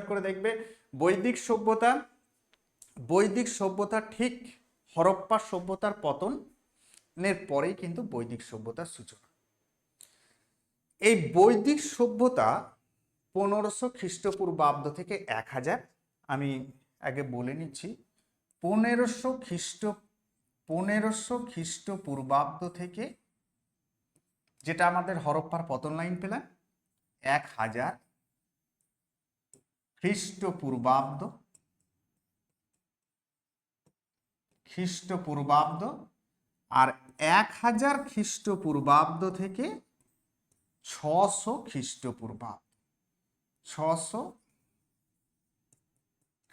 করে দেখবে বৈদিক সভ্যতা ঠিক হরপ্পা সভ্যতার পতনের পরেই কিন্তু বৈদিক সভ্যতার সূচনা। এই বৈদিক সভ্যতা 1500 খ্রিস্টপূর্বাব্দ থেকে 1000, আমি আগে বলে নিচ্ছি, 1500 খ্রিস্টপূর্বাব্দ থেকে, যেটা আমাদের হরপ্পার পতন লাইন পেলাম, 1000 খ্রিস্টপূর্বাব্দ আর 1000 খ্রিস্টপূর্বাব্দ থেকে 600 খ্রিস্টপূর্বাব্দ, 600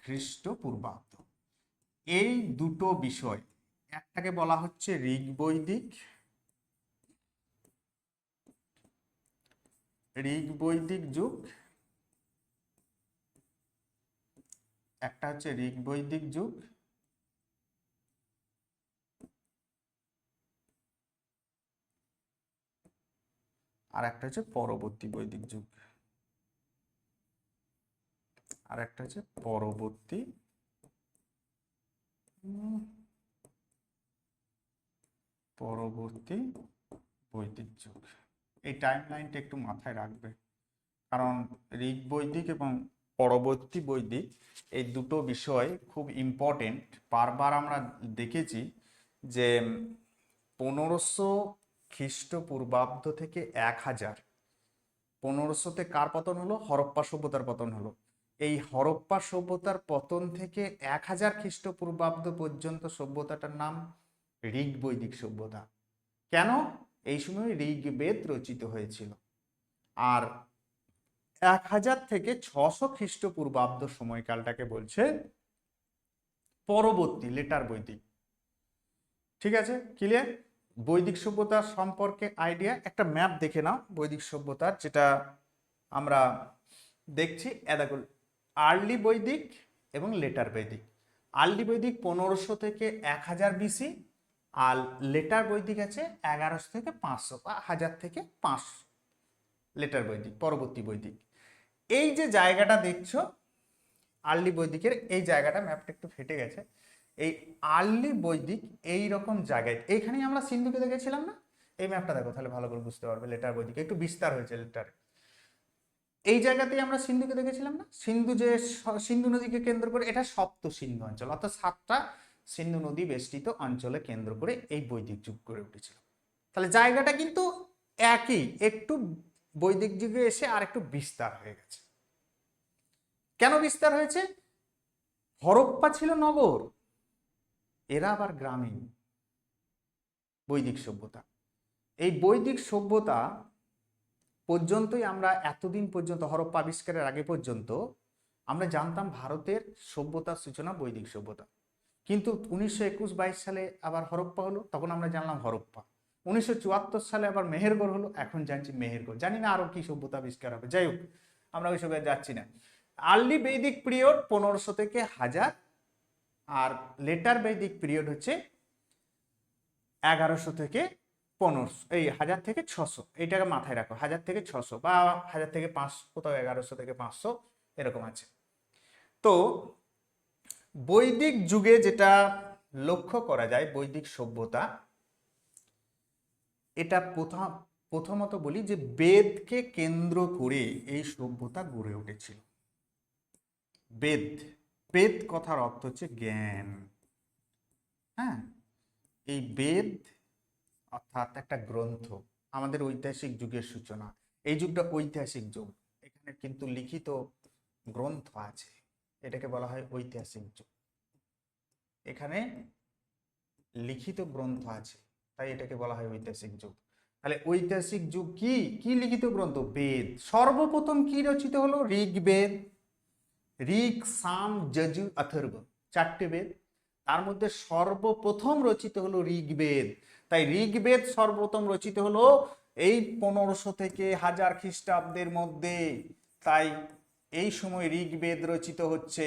খ্রিস্টপূর্বাব্দ। এই দুটো বিষয়, একটাকে বলা হচ্ছে ঋগ্বৈদিক যুগ, একটা হচ্ছে ঋগ্বৈদিক যুগ, আর একটা হচ্ছে পরবর্তী বৈদিক যুগ, আর একটা হচ্ছে পরবর্তী বৈদিক যুগ। এই টাইম লাইনটা একটু মাথায় রাখবে, কারণ ঋগ্বৈদিক এবং পরবর্তী বৈদিক এই দুটো বিষয় খুব ইম্পর্টেন্ট। বারবার আমরা দেখেছি যে 1500 খ্রিস্টপূর্বাব্দ থেকে 1000, 1500-তে কার পতন হলো? হরপ্পা সভ্যতার পতন হলো। এই হরপ্পা সভ্যতার পতন থেকে 1000 খ্রিস্টপূর্বাব্দ পর্যন্ত সভ্যতাটার নাম ঋগ্বৈদিক সভ্যতা। কেন? এই সময় ঋগ্বেদ রচিত হয়েছিল। আর 1000 থেকে 600 খ্রিস্টপূর্বাব্দ সময়কালটাকে বলছে পরবর্তী লেটার বৈদিক। ঠিক আছে, ক্লিয়ার? বৈদিক সভ্যতার সম্পর্কে আইডিয়া, একটা ম্যাপ দেখে নাও বৈদিক সভ্যতার, যেটা আমরা দেখছি। দেখো, আর্লি বৈদিক এবং লেটার বৈদিক। আর্লি বৈদিক 1500 থেকে 1000 বিসি, আর লেটার বৈদিক আছে 1100 থেকে 500 বা 1000 থেকে 500। লেটার বৈদিক, পরবর্তী বৈদিক। এই যে জায়গাটা দেখছো আর্লি বৈদিকের, এই জায়গাটা, ম্যাপটা একটু ফেটে গেছে, এই আর্লি বৈদিক এই রকম জায়গায়, এইখানেই আমরা সিন্ধুকে দেখেছিলাম না? এই ম্যাপটা দেখো, তাহলে ভালো করে বুঝতে পারবে। লেটার বৈদিক একটু বিস্তার হয়েছে লেটারে। এই জায়গাতেই আমরা সিন্ধুকে দেখেছিলাম না? সিন্ধু নদীকে কেন্দ্র করে, এটা সপ্ত সিন্ধু অঞ্চল, অর্থাৎ 7টা সিন্ধু নদী বেষ্টিত অঞ্চলে কেন্দ্র করে এই বৈদিক যুগ গড়ে উঠেছিল। তাহলে জায়গাটা কিন্তু একই, একটু বৈদিক যুগে এসে আর একটু বিস্তার হয়ে গেছে। কেন বিস্তার হয়েছে? হরপ্পা ছিল নগর, এরা আবার গ্রামীণ। বৈদিক সভ্যতা, এই বৈদিক সভ্যতা পর্যন্তই আমরা এতদিন পর্যন্ত, হরপ্পা আবিষ্কারের আগে পর্যন্ত আমরা জানতাম ভারতের সভ্যতার সূচনা বৈদিক সভ্যতা। কিন্তু 1921-22 সালে আবার হরপ্পা হলো, তখন আমরা জানলাম হরপ্পা। 1974 সালে আবার মেহেরগড় হলো, এখন জানছি মেহেরগড়। জানি না আরো কি সভ্যতা আবিষ্কার হবে, যাই হোক আমরা ওই সবে যাচ্ছি না। আর্লি বৈদিক পিরিয়ড 1500 থেকে 1000, আর লেটার বৈদিক পিরিয়ড হচ্ছে 1100 থেকে 1500, এই 1000 থেকে 600, এইটাকে মাথায় রাখো, 1000 থেকে 600 বা 1000 থেকে 500, কোথাও 1100 থেকে 500 এরকম আছে। তো বৈদিক যুগে যেটা লক্ষ্য করা যায়, বৈদিক সভ্যতা, এটা প্রথমত বলি যে বেদকে কেন্দ্র করে এই সভ্যতা গড়ে উঠেছিল। বেদ, বেদ কথার অর্থ হচ্ছে জ্ঞান। হ্যাঁ, এই বেদ অর্থাৎ একটা গ্রন্থ, আমাদের ঐতিহাসিক যুগের সূচনা। এই যুগটা ঐতিহাসিক যুগ, এখানে কিন্তু লিখিত গ্রন্থ আছে, এটাকে বলা হয় ঐতিহাসিক যুগ। এখানে লিখিত গ্রন্থ আছে, তাই এটাকে বলা হয় ঐতিহাসিক যুগ। তাহলে ঐতিহাসিক যুগ কি কি লিখিত গ্রন্থ? বেদ। সর্বপ্রথম কি রচিত হলো? ঋগ্বেদ, ঋক, সাম, যজু, অথর্ব, 4টে বেদ। তার মধ্যে সর্বপ্রথম রচিত হলো ঋগ্বেদ। তাই ঋগ্বেদ সর্বপ্রথম রচিত হলো এই 1500 থেকে 1000 খ্রিস্টাব্দের মধ্যে। তাই এই সময় ঋগ্বেদ রচিত হচ্ছে,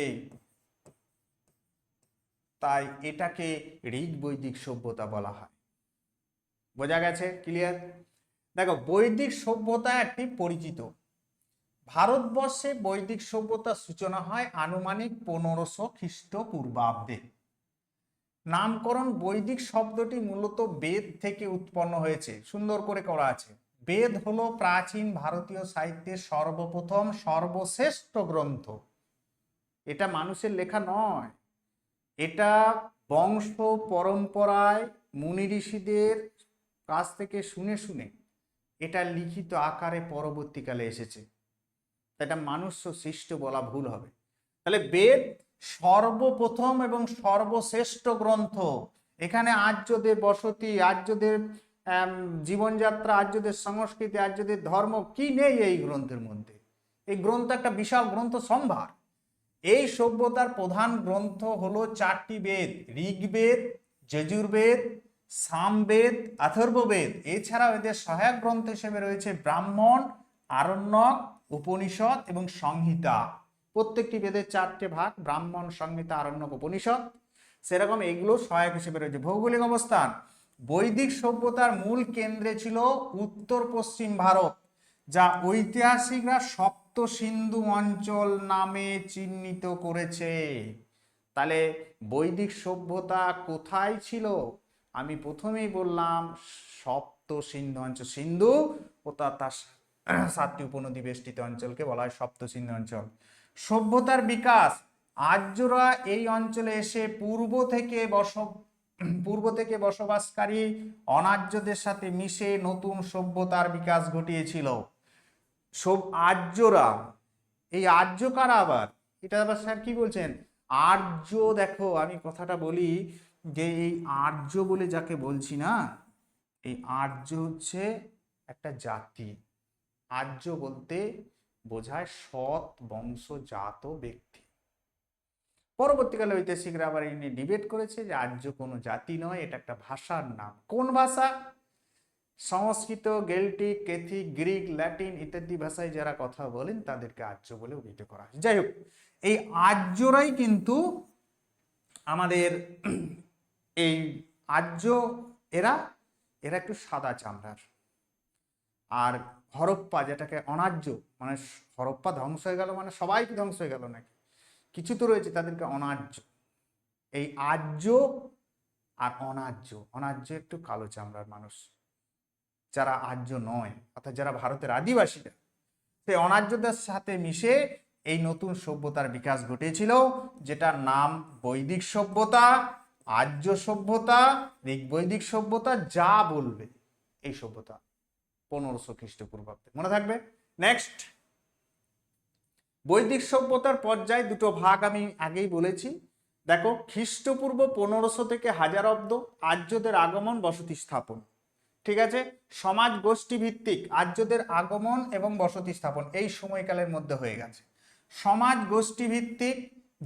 তাই এটাকে ঋগ বৈদিক সভ্যতা বলা হয়। বোঝা গেছে? ক্লিয়ার? দেখো, বৈদিক সভ্যতা একটি পরিচিত, ভারতবর্ষে বৈদিক সভ্যতার সূচনা হয় আনুমানিক 1500 খ্রিস্টপূর্বাব্দে। নামকরণ বৈদিক শব্দটি মূলত বেদ থেকে উৎপন্ন হয়েছে, সুন্দর করে করা আছে। বেদ হলো প্রাচীন ভারতীয় সাহিত্যের সর্বপ্রথম সর্বশ্রেষ্ঠ গ্রন্থ। এটা মানুষের লেখা নয়, এটা বংশ পরম্পরায় মুনি ঋষিদের কাছ থেকে শুনে শুনে এটা লিখিত আকারে পরবর্তীকালে এসেছে। এটা মানুষ সৃষ্ট বলা ভুল হবে। তাহলে বেদ সর্বপ্রথম এবং সর্বশ্রেষ্ঠ গ্রন্থ। এখানে আর্যদের বসতি, আর্যদের জীবনযাত্রা, আর্যদের সংস্কৃতি, আর্যদের ধর্ম কি নেই এই গ্রন্থের মধ্যে? এই গ্রন্থ একটা বিশাল গ্রন্থ সম্ভার। এই সভ্যতার প্রধান গ্রন্থ হলো 4টি বেদ: ঋগ্বেদ, যজুর্বেদ, সামবেদ, অথর্ববেদ। এছাড়াও এদের সহায়ক গ্রন্থ হিসেবে রয়েছে ব্রাহ্মণ, আরণ্যক, উপনিষদ এবং সংহিতা। প্রত্যেকটি বেদের 4টে ভাগ: ব্রাহ্মণ, সংহিতা, আরণ্যক, উপনিষদ। সেরকম এগুলো সহায়ক হিসেবে রয়েছে। ভৌগোলিক অবস্থান: বৈদিক সভ্যতার মূল কেন্দ্রে ছিল উত্তর পশ্চিম ভারত, যা ঐতিহাসিকরা সপ্ত সিন্ধু অঞ্চল নামে চিহ্নিত করেছে। তাহলে বৈদিক সভ্যতা কোথায় ছিল? আমি প্রথমেই বললাম সপ্ত সিন্ধু অঞ্চল। সিন্ধু ও তার 7টি উপনদী বেষ্টিত অঞ্চলকে বলা হয় সপ্ত সিন্ধু অঞ্চল। সভ্যতার বিকাশ: আর্যরা এই অঞ্চলে এসে পূর্ব থেকে বসবাসকারী অনার্যদের সাথে মিশে নতুন সভ্যতার বিকাশ ঘটিয়েছিল। সব আর্যরা, এই আর্য কারা আবার? এটা আবার স্যার কি বলছেন? আর্য, দেখো আমি কথাটা বলি যে এই আর্য বলে যাকে বলছি না, এই আর্য হচ্ছে একটা জাতি। আর্য বলতে বোঝায় সৎ বংশজাত ব্যক্তি। পরবর্তীকালে ঐতিহাসিকরা আবার এই নিয়ে ডিবেট করেছে যে আর্য কোনো জাতি নয়, এটা একটা ভাষার নাম। কোন ভাষা? সংস্কৃত, গেল্টিক, কেথিক, গ্রিক, ল্যাটিন ইত্যাদি ভাষায় যারা কথা বলেন তাদেরকে আর্য বলে অভিহিত করা হয়। যাই হোক, এই আর্যরাই কিন্তু আমাদের এই আর্য, এরা একটু সাদা চামড়ার। আর হরপ্পা, যেটাকে অনার্য, মানে হরপ্পা ধ্বংস হয়ে গেল মানে সবাই কি ধ্বংস হয়ে গেল নাকি? কিছু তো রয়েছে, তাদেরকে অনার্য। এই আর্য আর অনার্য, অনার্য একটু কালো চামড়ার মানুষ, যারা আর্য নয়, অর্থাৎ যারা ভারতের আদিবাসীরা, সেই অনার্যদের সাথে মিশে এই নতুন সভ্যতার বিকাশ ঘটেছিল, যেটার নাম বৈদিক সভ্যতা, আর্য সভ্যতা, ঋগ্বৈদিক সভ্যতা, যা বলবে এই সভ্যতা 1500 খ্রিস্টপূর্বাব্দে। মনে থাকবে। নেক্সট, বৈদিক সভ্যতার পর্যায়ে দুটো ভাগ আমি আগেই বলেছি। দেখো, খ্রিস্টপূর্ব 1500 থেকে 1000 অব্দ আর্যদের আগমন, বসতি স্থাপন। ঠিক আছে, সমাজ গোষ্ঠী ভিত্তিক আর্যদের আগমন এবং বসতি স্থাপন এই সময়কালের মধ্যে হয়ে গেছে। সমাজ গোষ্ঠী ভিত্তিক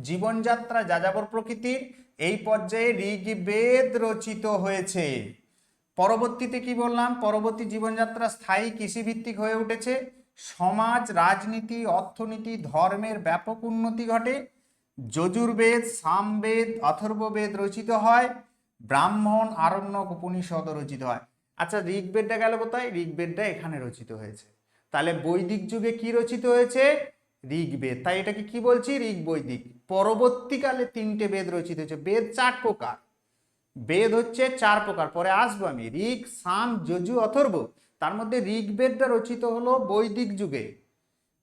জীবনযাত্রা যাযাবর প্রকৃতির এই পর্যায়ে ঋগ্বেদ রচিত হয়েছে। পরবর্তীতে কি বললাম? পরবর্তী জীবনযাত্রা স্থায়ী কৃষিভিত্তিক হয়ে উঠেছে। সমাজ, রাজনীতি, অর্থনীতি, ধর্মের ব্যাপক উন্নতি ঘটে। যজুর্বেদ, সামবেদ, অথর্ববেদ রচিত হয়। ব্রাহ্মণ, আরণ্যক, উপনিষদ রচিত হয়। আচ্ছা, ঋগ্বেদটা গেল কোথায়? ঋগ্বেদটা এখানে রচিত হয়েছে। তাহলে বৈদিক যুগে কি রচিত হয়েছে? ঋগ্বেদ। তাই এটাকে কি বলছি? ঋগ বৈদিক। পরবর্তীকালে 3টে বেদ রচিত হয়েছে। বেদ 4 প্রকার। বেদ হচ্ছে 4 প্রকার, পরে আসবো আমি। ঋগ, সাম, যজু, অথর্ব। তার মধ্যে ঋগ্বেদটা রচিত হলো বৈদিক যুগে,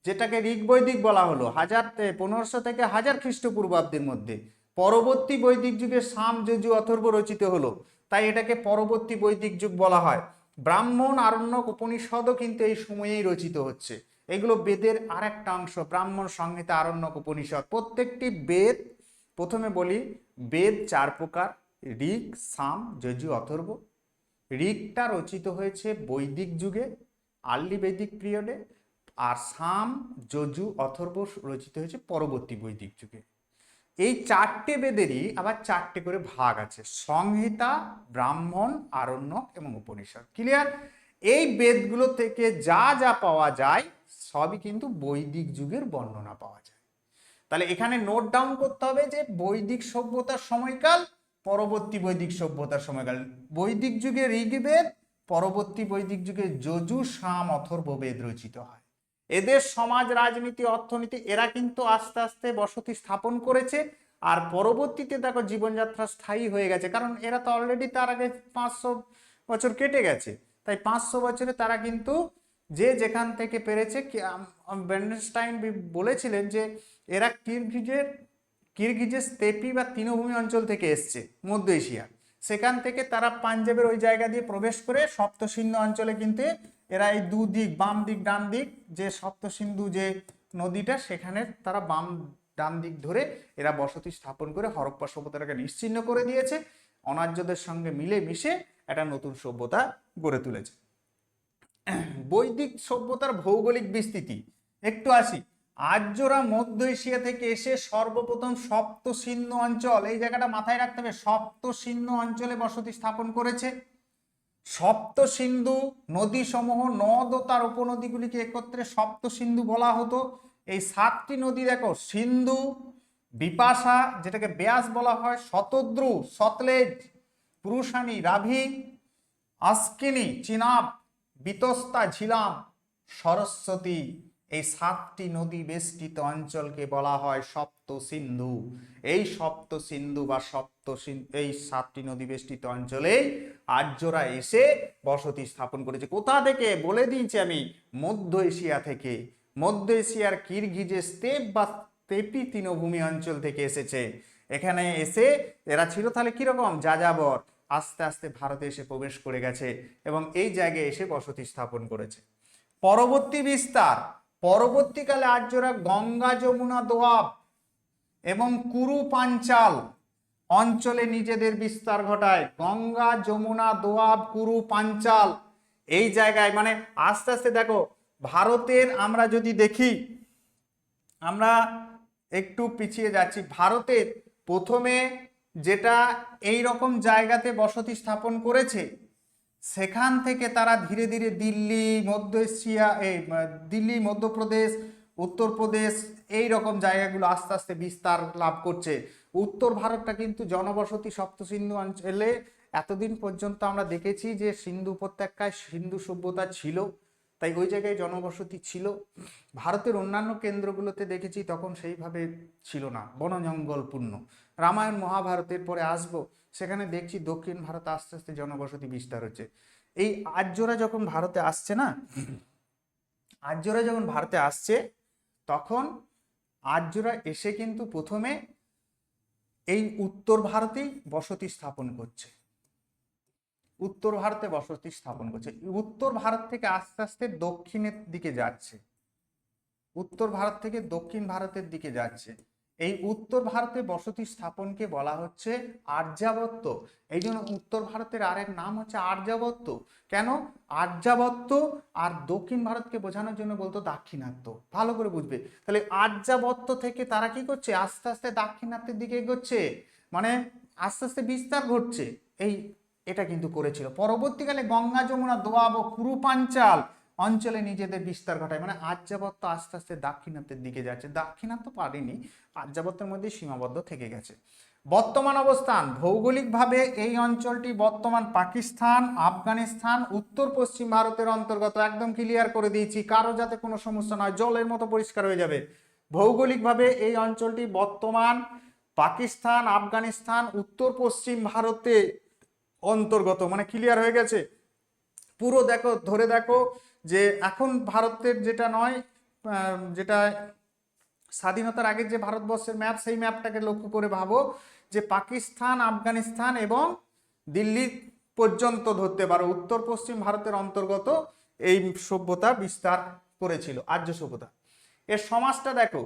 যেটাকে ঋগ বৈদিক বলা হলো 1500 থেকে 1000 খ্রিস্টপূর্বাব্দের মধ্যে। পরবর্তী বৈদিক যুগে সাম, যজু, অথর্ব রচিত হলো, তাই এটাকে পরবর্তী বৈদিক যুগ বলা হয়। ব্রাহ্মণ, আরণ্যক, উপনিষদও কিন্তু এই সময়েই রচিত হচ্ছে। এগুলো বেদের আর একটা অংশ। ব্রাহ্মণ, সংহিতা, আরণ্যক, উপনিষদ। প্রত্যেকটি বেদ, প্রথমে বলি, বেদ 4 প্রকার: ঋগ, সাম, যজু, অথর্ব। ঋগটা রচিত হয়েছে বৈদিক যুগে, আর্লি বৈদিক পিরিয়ডে, আর সাম, যজু, অথর্ব রচিত হয়েছে পরবর্তী বৈদিক যুগে। এই 4টে বেদেরই আবার 4টে করে ভাগ আছে: সংহিতা, ব্রাহ্মণ, আরণ্যক এবং উপনিষদ। ক্লিয়ার? এই বেদগুলো থেকে যা যা পাওয়া যায় সবই কিন্তু বৈদিক যুগের বর্ণনা পাওয়া যায়। তাহলে এখানে নোট ডাউন করতে হবে যে বৈদিক সভ্যতার সময়কাল, পরবর্তী বৈদিক সভ্যতার সময়কাল। বৈদিক যুগে ঋগ্বেদ, পরবর্তী বৈদিক যুগে যজু, সাম, অথর্ব বেদ রচিত হয়। এদের সমাজ, রাজনীতি, অর্থনীতি এরা কিন্তু আস্তে আস্তে বসতি স্থাপন করেছে। আর পরবর্তীতে দেখো জীবনযাত্রা স্থায়ী হয়ে গেছে, কারণ এরা তো অলরেডি তার আগে 500 বছর কেটে গেছে। তাই 500 বছরে তারা কিন্তু যে যেখান থেকে পেরেছে, বেন্ডেনস্টাইন বলেছিলেন যে এরা কিরগিজের স্টেপি বা তৃণভূমি অঞ্চল থেকে এসছে মধ্য এশিয়া। সেখান থেকে তারা পাঞ্জাবের ওই জায়গা দিয়ে প্রবেশ করে সপ্তসিন্ধু অঞ্চলে কিন্তু এরা এই দুদিক, বাম দিক ডান দিক, যে সপ্তসিন্ধু যে নদীটা, সেখানে তারা বাম ডান দিক ধরে এরা বসতি স্থাপন করে হরপ্পা সভ্যতাটাকে নিশ্চিহ্ন করে দিয়েছে। অনার্যদের সঙ্গে মিলে মিশে একটা নতুন সভ্যতা গড়ে তুলেছে। বৈদিক সভ্যতার ভৌগোলিক বিস্তৃতি একটু আসি। আর্যরা মধ্য এশিয়া থেকে এসে সর্বপ্রথম সপ্তসিন্ধু অঞ্চল, এই জায়গাটা মাথায় রাখতে হবে, সপ্তসিন্ধু অঞ্চলে বসতি স্থাপন করেছে। সপ্তসিন্ধু নদী সমূহ, নদ ও তার উপনদীগুলিকে একত্রে সপ্তসিন্ধু বলা হতো। এই 7টি নদী দেখো, সিন্ধু, বিপাশা যেটাকে ব্যাস বলা হয়, শতদ্রু, সতলেজ, পুরুষানী, রাভি, আস্কিনী, চিনাব, বিতস্তা, ঝিলাম, সরস্বতী, এই 7টি নদী বেষ্টিত অঞ্চলকে বলা হয় সপ্তসিন্ধু। এই সপ্তসিন্ধু বা এই 7টি নদী বেষ্টিত অঞ্চলে আর্যরা এসে বসতি স্থাপন করেছে। কোথা থেকে বলে দিয়েছি আমি, মধ্য এশিয়া থেকে। মধ্য এশিয়ার কিরগিজের স্টেপ বা স্টেপি তৃণভূমি অঞ্চল থেকে এসেছে। এখানে এসে এরা ছিল তাহলে কিরকম, যাযাবর, আস্তে আস্তে ভারতে এসে প্রবেশ করে গেছে এবং এই জায়গায় এসে বসতি স্থাপন করেছে। পরবর্তী বিস্তার, পরবর্তীকালে আর্যরা গঙ্গা, যমুনা, দোয়াব এবং কুরু পাঞ্চাল অঞ্চলে নিজেদের বিস্তার ঘটায়। গঙ্গা, যমুনা, দোয়াব, কুরু, পাঞ্চাল এই জায়গায়, মানে আস্তে আস্তে দেখো ভারতের, আমরা যদি দেখি, আমরা একটু পিছিয়ে যাচ্ছি, ভারতের প্রথমে যেটা এই রকম জায়গাতে বসতি স্থাপন করেছে, সেখান থেকে তারা ধীরে ধীরে দিল্লি, মধ্য এশিয়া, দিল্লি, মধ্যপ্রদেশ, উত্তরপ্রদেশ এই রকম জায়গাগুলো আস্তে আস্তে বিস্তার লাভ করছে। উত্তর ভারতটা কিন্তু জনবসতি সপ্তসিন্ধু অঞ্চলে এতদিন পর্যন্ত আমরা দেখেছি যে সিন্ধু উপত্যকায় সিন্ধু সভ্যতা ছিল, তাই ওই জায়গায় জনবসতি ছিল। ভারতের অন্যান্য কেন্দ্রগুলোতে দেখেছি তখন সেইভাবে ছিল না, বন জঙ্গলপূর্ণ। রামায়ণ মহাভারতের পরে আসবো, সেখানে দেখছি দক্ষিণ ভারত আস্তে আস্তে জনবসতি বিস্তার হচ্ছে। এই আর্যরা যখন ভারতে আসছে না, আর্যরা যখন ভারতে আসছে, তখন আর্যরা এসে কিন্তু প্রথমে এই উত্তর ভারতেই বসতি স্থাপন করছে। উত্তর ভারতে বসতি স্থাপন করছে, উত্তর ভারত থেকে আস্তে আস্তে দক্ষিণের দিকে যাচ্ছে, উত্তর ভারত থেকে দক্ষিণ ভারতের দিকে যাচ্ছে। এই উত্তর ভারতে বসতি স্থাপনকে বলা হচ্ছে আর্যাবর্ত। এই জন্য উত্তর ভারতের আরেক নাম হচ্ছে আর্যাবর্ত। কেন? আর্যাবর্ত আর দক্ষিণ ভারতকে বোঝানোর জন্য বলতো দাক্ষিণাত্য। ভালো করে বুঝবে। তাহলে আর্যাবর্ত থেকে তারা কি করছে, আস্তে আস্তে দাক্ষিণাত্যের দিকে এগোচ্ছে, মানে আস্তে আস্তে বিস্তার ঘটছে। এটা কিন্তু করেছিল। পরবর্তীকালে গঙ্গা, যমুনা, দোয়াব ও কুরু পাঞ্চাল অঞ্চলে নিজেদের বিস্তার ঘটায়, মানে আর্যাবর্ত আস্তে আস্তে দাক্ষিণাত্যের দিকে যাচ্ছে। দাক্ষিণাত্য পারেনি, আর্যাবর্তের মধ্যে সীমাবদ্ধ থেকে গেছে। বর্তমান অবস্থান, ভৌগোলিকভাবে এই অঞ্চলটি বর্তমান পাকিস্তান, আফগানিস্তান, উত্তর পশ্চিম ভারতের অন্তর্গত। একদম ক্লিয়ার করে দিয়েছি, কারো যাতে কোনো সমস্যা নয়, জলের মতো পরিষ্কার হয়ে যাবে। ভৌগোলিকভাবে এই অঞ্চলটি বর্তমান পাকিস্তান, আফগানিস্তান, উত্তর পশ্চিম ভারতে অন্তর্গত, মানে ক্লিয়ার হয়ে গেছে পুরো। দেখো ধরে দেখো যে এখন ভারতের যেটা নয়, যেটা স্বাধীনতার আগের যে ভারতবর্ষের ম্যাপ, সেই ম্যাপটাকে লক্ষ্য করে ভাবো যে পাকিস্তান, আফগানিস্তান এবং দিল্লি পর্যন্ত ধরতে পারো, উত্তর পশ্চিম ভারতের অন্তর্গত এই সভ্যতা বিস্তার করেছিল আর্য সভ্যতা। এর সমাজটা দেখো,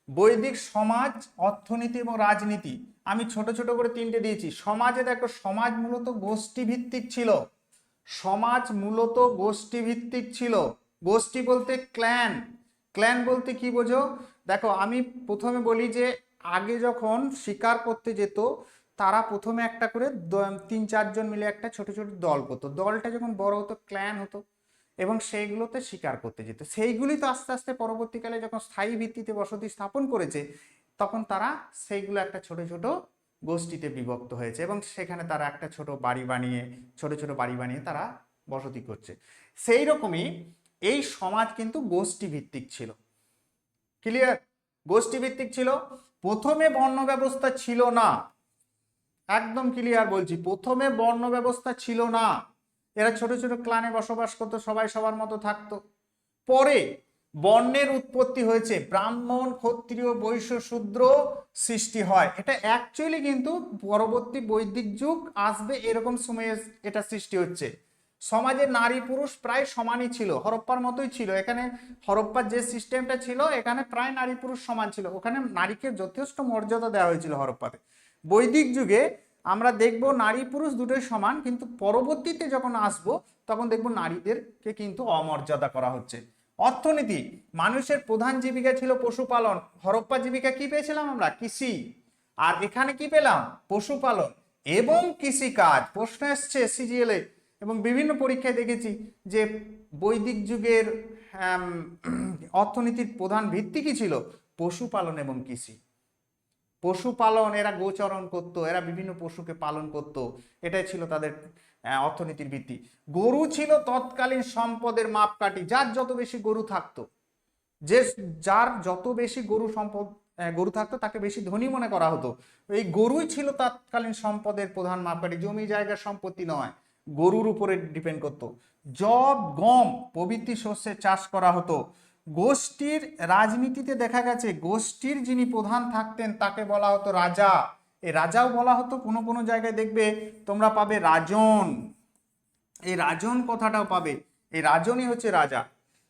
বৈদিক সমাজ, অর্থনীতি এবং রাজনীতি। আমি ছোট ছোট করে 3টে দিয়েছি। সমাজে দেখো, সমাজ মূলত গোষ্ঠী ভিত্তিক ছিল। সমাজ মূলত গোষ্ঠী ভিত্তিক ছিল। গোষ্ঠী বলতে ক্ল্যান। ক্ল্যান বলতে কি বোঝো? দেখো আমি প্রথমে বলি যে আগে যখন শিকার করতে যেত, তারা প্রথমে একটা করে 3-4 জন মিলে একটা ছোট ছোট দল করতো। দলটা যখন বড় হতো ক্ল্যান হতো এবং সেইগুলোতে শিকার করতে যেত। সেইগুলি তো আস্তে আস্তে পরবর্তীকালে যখন স্থায়ী ভিত্তিতে বসতি স্থাপন করেছে, তখন তারা সেইগুলো একটা ছোট ছোট গোষ্ঠীতে বিভক্ত হয়েছে এবং সেখানে তারা একটা ছোট বাড়ি বানিয়ে, ছোট ছোট বাড়ি বানিয়ে তারা বসতি করছে। সেই রকমই এই সমাজ কিন্তু গোষ্ঠী ভিত্তিক ছিল। ক্লিয়ার? গোষ্ঠী ভিত্তিক ছিল। প্রথমে বর্ণ ব্যবস্থা ছিল না, একদম ক্লিয়ার বলছি, প্রথমে বর্ণ ব্যবস্থা ছিল না। এরা ছোট ছোট ক্লানে বসবাস করতো, সবাই সবার মতো থাকতো। পরে বর্ণের উৎপত্তি হয়েছে, ব্রাহ্মণ, ক্ষত্রিয়, বৈশ্য, শূদ্র সৃষ্টি হয়। এটা অ্যাকচুয়ালি কিন্তু পরবর্তী বৈদিক যুগ আসবে এরকম সময়ে এটা সৃষ্টি হচ্ছে। সমাজে নারী পুরুষ প্রায় সমানই ছিল, হরপ্পার মতোই ছিল। এখানে হরপ্পার যে সিস্টেমটা ছিল, এখানে প্রায় নারী পুরুষ সমান ছিল। ওখানে নারীকে যথেষ্ট মর্যাদা দেওয়া হয়েছিল হরপ্পাতে। বৈদিক যুগে আমরা দেখব নারী পুরুষ দুটোই সমান, কিন্তু পরবর্তীতে যখন আসব তখন দেখব নারীদেরকে কিন্তু অমর্যাদা করা হচ্ছে। অর্থনীতি, মানুষের প্রধান জীবিকা ছিল পশুপালন। হরপ্পা জীবিকা কি পেয়েছিলাম আমরা? কৃষি। আর এখানে কি পেলাম? পশুপালন এবং কৃষিকাজ। প্রশ্ন এসছে সিজিএল এ এবং বিভিন্ন পরীক্ষায় দেখেছি যে বৈদিক যুগের অর্থনীতির প্রধান ভিত্তি কি ছিল? পশুপালন এবং কৃষি। পশুপালন, এরা গোচরণ করত, এরা বিভিন্ন পশুকে পালন করত, এটাই ছিল তাদের অর্থনীতির ভিত্তি। গরু ছিল তৎকালীন সম্পদের মাপকাঠি। যার যত বেশি গরু থাকতো, যার যত বেশি গরু থাকতো তাকে বেশি ধনী মনে করা হতো। এই গরুই ছিল তৎকালীন সম্পদের প্রধান মাপকাঠি। জমি জায়গার সম্পত্তি নয়, গরুর উপরে ডিপেন্ড করতো। যব, গম প্রভৃতি শস্যের চাষ করা হতো। গোষ্ঠীর রাজনীতিতে দেখা গেছে গোষ্ঠীর যিনি প্রধান থাকতেন তাকে বলা হতো রাজা। এই রাজাও বলা হতো, কোনো কোনো জায়গায় দেখবে তোমরা পাবে রাজন, এই রাজন কথাটাও পাবে। এই রাজনই হচ্ছে রাজা।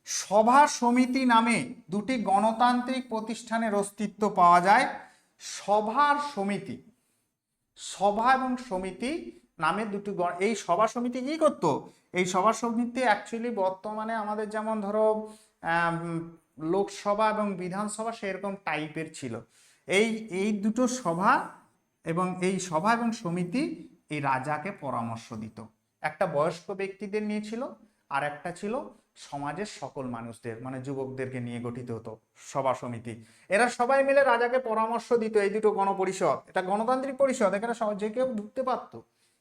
সভা সমিতি নামে দুটি গণতান্ত্রিক প্রতিষ্ঠানের অস্তিত্ব পাওয়া যায়। সভার সমিতি, সভা এবং সমিতি নামে দুটি, এই সভা সমিতি কি করতো? এই সভা সমিতি অ্যাকচুয়ালি বর্তমানে আমাদের যেমন ধরো লোকসভা এবং বিধানসভা সেরকম টাইপের ছিল। এই দুটো সভা এবং এই সভা এবং সমিতি এই রাজাকে পরামর্শ দিত। একটা বয়স্ক ব্যক্তিদের নিয়ে ছিল, আর একটা ছিল সমাজের সকল মানুষদের, মানে যুবকদেরকে নিয়ে গঠিত হতো সভা সমিতি। এরা সবাই মিলে রাজাকে পরামর্শ দিত। এই দুটো গণপরিষদ, এটা গণতান্ত্রিক পরিষদ, এখানে যে কেউ ঢুকতে পারতো।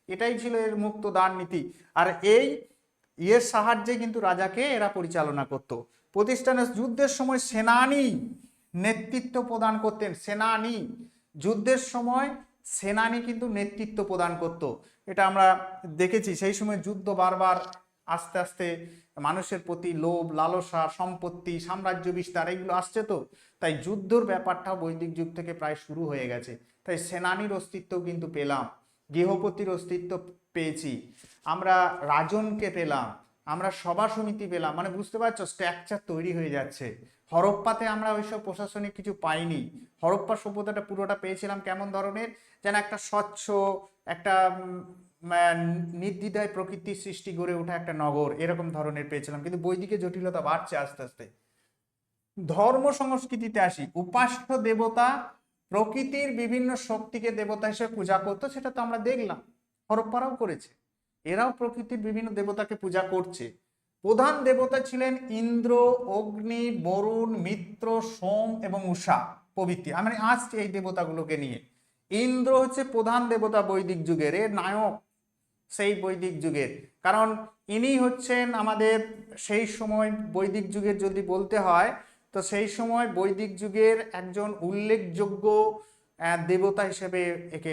এটাই ছিল এর মুক্ত দান নীতি। আর এই ইয়ের সাহায্যে কিন্তু রাজাকে এরা পরিচালনা করত। প্রতিষ্ঠানের যুদ্ধের সময় সেনানি নেতৃত্ব প্রদান করতেন। সেনানি, যুদ্ধের সময় সেনানি কিন্তু নেতৃত্ব প্রদান করত। এটা আমরা দেখেছি। সেই সময় যুদ্ধ বারবার আস্তে আস্তে মানুষের প্রতি লোভ, লালসা, সম্পত্তি, সাম্রাজ্য বিস্তার এগুলো আসছে, তো তাই যুদ্ধর ব্যাপারটা বৈদিক যুগ থেকে প্রায় শুরু হয়ে গেছে। তাই সেনানির অস্তিত্ব কিন্তু পেলাম, গৃহপতির অস্তিত্ব পেয়েছি, আমরা রাজনকে পেলাম, আমরা সভা সমিতি পেলাম। মানে বুঝতে পারছো, স্ট্রাকচার তৈরি হয়ে যাচ্ছে। হরপ্পাতে আমরা ওইসব প্রশাসনিক কিছু পাইনি। হরপ্পা সভ্যতাটা পুরোটা পেয়েছিলাম কেমন ধরনের, যেন একটা স্বচ্ছ, একটা নির্দ্বিধায় প্রকৃতির সৃষ্টি গড়ে ওঠা একটা নগর, এরকম ধরনের পেয়েছিলাম। কিন্তু বৈদিকে জটিলতা বাড়ছে আস্তে আস্তে। ধর্ম সংস্কৃতিতে আসি। উপাস্য দেবতা, প্রকৃতির বিভিন্ন শক্তিকে দেবতা হিসেবে পূজা করতো, সেটা তো আমরা দেখলাম হরপ্পারাও করেছে। এরাও প্রকৃতির বিভিন্ন দেবতাকে পূজা করছে। প্রধান দেবতা ছিলেন ইন্দ্র, অগ্নি, বরুণ, মিত্র, সোম এবং উষা প্রভৃতি। আমি আসছি এই দেবতাগুলোকে নিয়ে। ইন্দ্র হচ্ছে প্রধান দেবতা বৈদিক যুগের, এর নায়ক সেই বৈদিক যুগের, কারণ ইনি হচ্ছেন আমাদের সেই সময় বৈদিক যুগের যদি বলতে হয় তো সেই সময় বৈদিক যুগের একজন উল্লেখযোগ্য দেবতা হিসেবে একে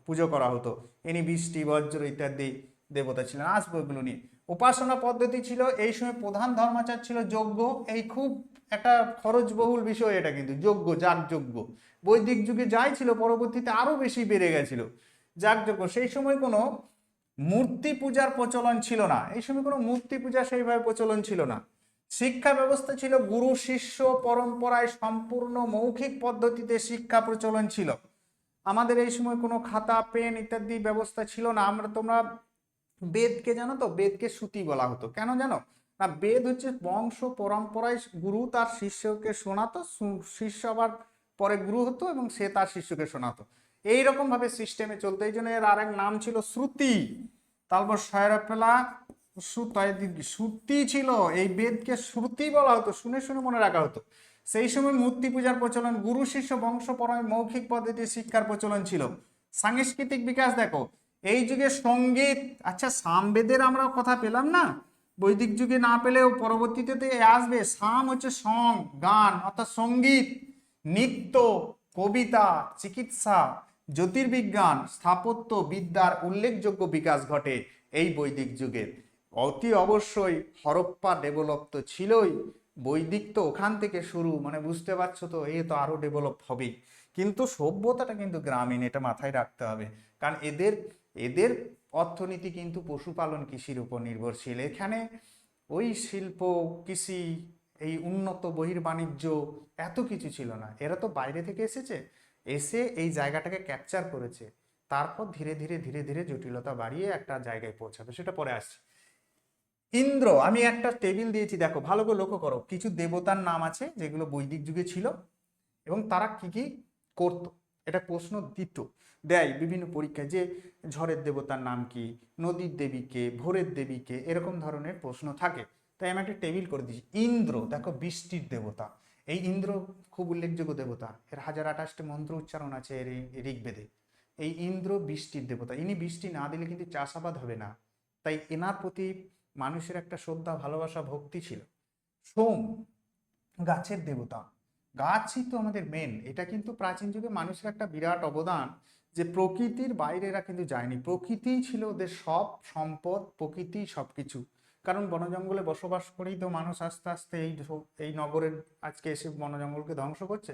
পুজো করা হতো। ইনি বৃষ্টি, বজ্র ইত্যাদি দেবতা ছিলেন। আসবো এগুলো নিয়ে। উপাসনা পদ্ধতি ছিল এই সময় প্রধান ধর্মাচার ছিল যজ্ঞ। এই খুব একটা খরচবহুল বিষয় এটা, কিন্তু যজ্ঞ, যাগযজ্ঞ বৈদিক যুগে যাই ছিল, পরবর্তীতে আরো বেশি বেড়ে গেছিল যাগযজ্ঞ। সেই সময় কোনো মূর্তি পূজার প্রচলন ছিল না, এই সময় কোনো মূর্তি পূজা সেইভাবে প্রচলন ছিল না। শিক্ষা ব্যবস্থা ছিল গুরু শিষ্য পরম্পরায়, সম্পূর্ণ মৌখিক পদ্ধতিতে শিক্ষা প্রচলন ছিল। আমাদের এই সময় কোনো খাতা, পেন ইত্যাদি ব্যবস্থা ছিল না। তোমরা বেদকে জানো তো, বেদকে শ্রুতি বলা হতো। কেন জানো না? বেদ হচ্ছে বংশ পরম্পরায় গুরু তার শিষ্যকে শোনাতো, শিষ্য আবার পরে গুরু হতো এবং সে তার শিষ্যকে শোনাতো। এইরকম ভাবে সিস্টেমে চলতো। এই জন্য এর আরেক নাম ছিল শ্রুতি। তারপর শয়রফেলা শ্রুতি ছিল। এই বেদকে শ্রুতি বলা হতো, শুনে শুনে মনে রাখা হতো। সেই সময় মূর্তি পূজার প্রচলন, গুরু শিষ্য বংশ পরম্পরায় মৌখিক পদ্ধতির শিক্ষার প্রচলন ছিল। সাংস্কৃতিক বিকাশ দেখো, এই যুগে সঙ্গীত, আচ্ছা সামবেদের আমরা কথা পেলাম না, বৈদিক যুগে না পেলেও পরবর্তীতে তো আসবে। সাম হচ্ছে সং, গান অর্থাৎ সঙ্গীত, নৃত্য, কবিতা, চিকিৎসা, জ্যোতির্বিজ্ঞান, স্থাপত্য বিদ্যার উল্লেখযোগ্য বিকাশ ঘটে এই বৈদিক যুগে। অতি অবশ্যই হরপ্পা ডেভেলপ তো ছিলই, বৈদিক তো ওখান থেকে শুরু, মানে বুঝতে পারছো তো, এ তো আরো ডেভেলপ হবেই। কিন্তু সভ্যতাটা কিন্তু গ্রামীণ, এটা মাথায় রাখতে হবে। কারণ এদের এদের অর্থনীতি কিন্তু পশুপালন কৃষির উপর নির্ভরশীল। এখানে ওই শিল্প, কৃষি, এই উন্নত বহির্বাণিজ্য এত কিছু ছিল না। এরা তো বাইরে থেকে এসেছে, এসে এই জায়গাটাকে ক্যাপচার করেছে, তারপর ধীরে ধীরে ধীরে ধীরে জটিলতা বাড়িয়ে একটা জায়গায় পৌঁছাবে, সেটা পরে আসছে। ইন্দ্র, আমি একটা টেবিল দিয়েছি, দেখো ভালো করে লক্ষ্য করো, কিছু দেবতার নাম আছে যেগুলো বৈদিক যুগে ছিল এবং তারা কি কি করত। এটা প্রশ্ন দেয় বিভিন্ন পরীক্ষায়, যে ঝড়ের দেবতার নাম কি, নদীর দেবীকে, ভোরের দেবীকে, এরকম ধরনের প্রশ্ন থাকে। তাই আমি একটা টেবিল করে দিয়েছি। ইন্দ্র দেখো বৃষ্টির দেবতা, এই ইন্দ্র খুব উল্লেখযোগ্য দেবতা, এর 1028টি মন্ত্র উচ্চারণ আছে এর ঋগ্বেদে। এই ইন্দ্র বৃষ্টির দেবতা, ইনি বৃষ্টি না দিলে কিন্তু চাষাবাদ হবে না, তাই এনার প্রতি মানুষের একটা শ্রদ্ধা, ভালোবাসা, ভক্তি ছিল। সোম গাছের দেবতা, গাছই তো আমাদের মেন। এটা কিন্তু প্রাচীন যুগে মানুষের একটা বিরাট অবদান, যে প্রকৃতির বাইরে এরা কিন্তু যায়নি, প্রকৃতিই ছিল ওদের সব সম্পদ, প্রকৃতি সবকিছু। কারণ বন জঙ্গলে বসবাস করেই তো মানুষ আস্তে আস্তে এই নগরের আজকে এসে বন জঙ্গলকে ধ্বংস করছে।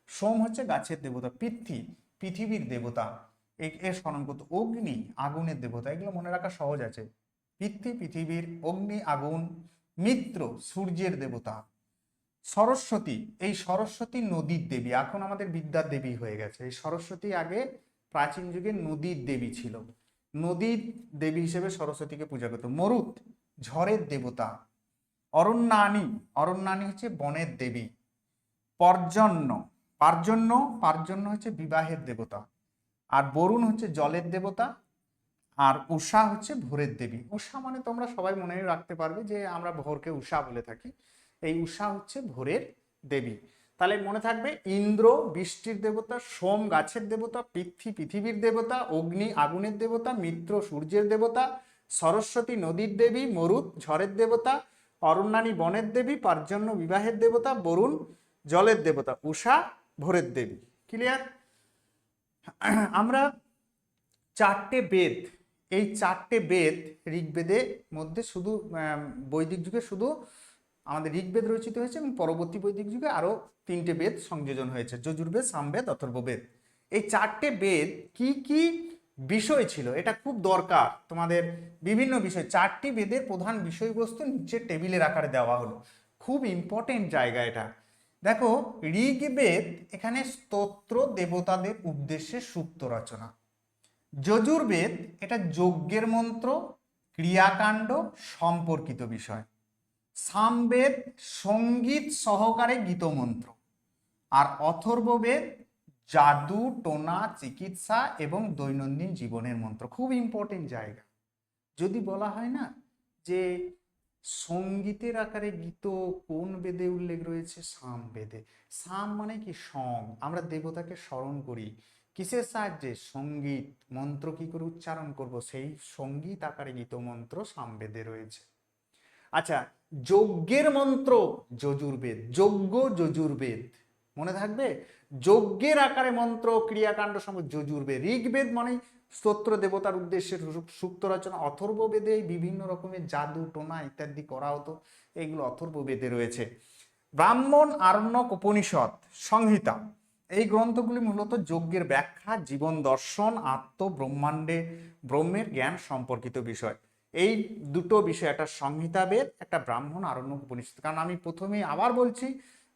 সোম হচ্ছে গাছের দেবতা। পৃথিবীর দেবতা, এর স্মরণ করতো। অগ্নি আগুনের দেবতা, এগুলো মনে রাখা সহজ আছে। পৃথিবীর অগ্নি, আগুন। মিত্র সূর্যের দেবতা। সরস্বতী, এই সরস্বতী নদীর দেবী, এখন আমাদের বিদ্যার দেবী হয়ে গেছে। এই সরস্বতী আগে প্রাচীন যুগে নদীর দেবী ছিল, নদীর দেবী হিসেবে সরস্বতীকে পূজা করত। মরুত ঝড়ের দেবতা। অরণ্যানী হচ্ছে বনের দেবী। পার্জন্য হচ্ছে বিবাহের দেবতা। আর বরুণ হচ্ছে জলের দেবতা। আর উষা হচ্ছে ভোরের দেবী। উষা মানে তোমরা সবাই মনে রাখতে পারবে যে আমরা ভোরকে উষা বলে থাকি, এই উষা হচ্ছে ভোরের দেবী। তাহলে মনে থাকবে, ইন্দ্র বৃষ্টির দেবতা, সোম গাছের দেবতা, পৃথিবীর দেবতা, অগ্নি আগুনের দেবতা, মিত্র সূর্যের দেবতা, সরস্বতী নদীর দেবী, মরুত ঝড়ের দেবতা, অরণ্যানী বনের দেবী, পার্জন্য বিবাহের দেবতা, বরুণ জলের দেবতা, উষা ভোরের দেবী। ক্লিয়ার? আমরা চারটে বেদ, এই চারটে বেদ ঋগ্বেদের মধ্যে শুধু বৈদিক যুগে শুধু আমাদের ঋগ্বেদ রচিত হয়েছে, এবং পরবর্তী বৈদিক যুগে আরো 3টে বেদ সংযোজন হয়েছে, যজুর্বেদ, সামবেদ, অথর্ববেদ। এই চারটে বেদ কি কি বিষয় ছিল, এটা খুব দরকার তোমাদের। বিভিন্ন বিষয়, 4টি বেদের প্রধান বিষয়বস্তু নিচের টেবিলের আকারে দেওয়া হলো, খুব ইম্পর্টেন্ট জায়গা এটা। দেখো, ঋগ্বেদ এখানে স্তোত্র, দেবতাদের উদ্দেশ্যে সূক্ত রচনা। যজুর্বেদ এটা যজ্ঞের মন্ত্র, ক্রিয়াকাণ্ড সম্পর্কিত বিষয়। সামবেদ সঙ্গীত সহকারে গীতমন্ত্র। আর অথর্ববেদ জাদু, টোনা, চিকিৎসা এবং দৈনন্দিন জীবনের মন্ত্র। খুব ইম্পর্টেন্ট জায়গা। যদি বলা হয় না যে সঙ্গীতের আকারে গীত কোন বেদে উল্লেখ রয়েছে, সামবেদে। সাম মানে কি সং, আমরা দেবতাকে স্মরণ করি কিসের সাহায্যে, সঙ্গীত, মন্ত্র কি করে উচ্চারণ করব, সেই সঙ্গীত আকারে গীত মন্ত্র সামবেদে রয়েছে। আচ্ছা, যজ্ঞের মন্ত্র যজুর্বেদ, যজ্ঞ যজুর্বেদ, মনে থাকবে, যজ্ঞের আকারে মন্ত্র, ক্রিয়াকাণ্ড সময় যজুর্বেদ। ঋগ্বেদ মানে স্তোত্র, দেবতার উদ্দেশ্যে সূক্ত রচনা। অথর্ববেদে বিভিন্ন রকমের জাদু, টোনা ইত্যাদি করা হতো, এইগুলো অথর্ববেদে রয়েছে। ব্রাহ্মণ, আরণ্যক, উপনিষদ, সংহিতা, এই গ্রন্থগুলি মূলত যজ্ঞের ব্যাখ্যা, জীবন দর্শন, ব্রহ্মের জ্ঞান সম্পর্কিত বিষয়। এই দুটো বিষয়, একটা সংহিতা বেদ, একটা ব্রাহ্মণ, আরণ্যক, উপনিষদ। কারণ আমি প্রথমেই আবার বলছি,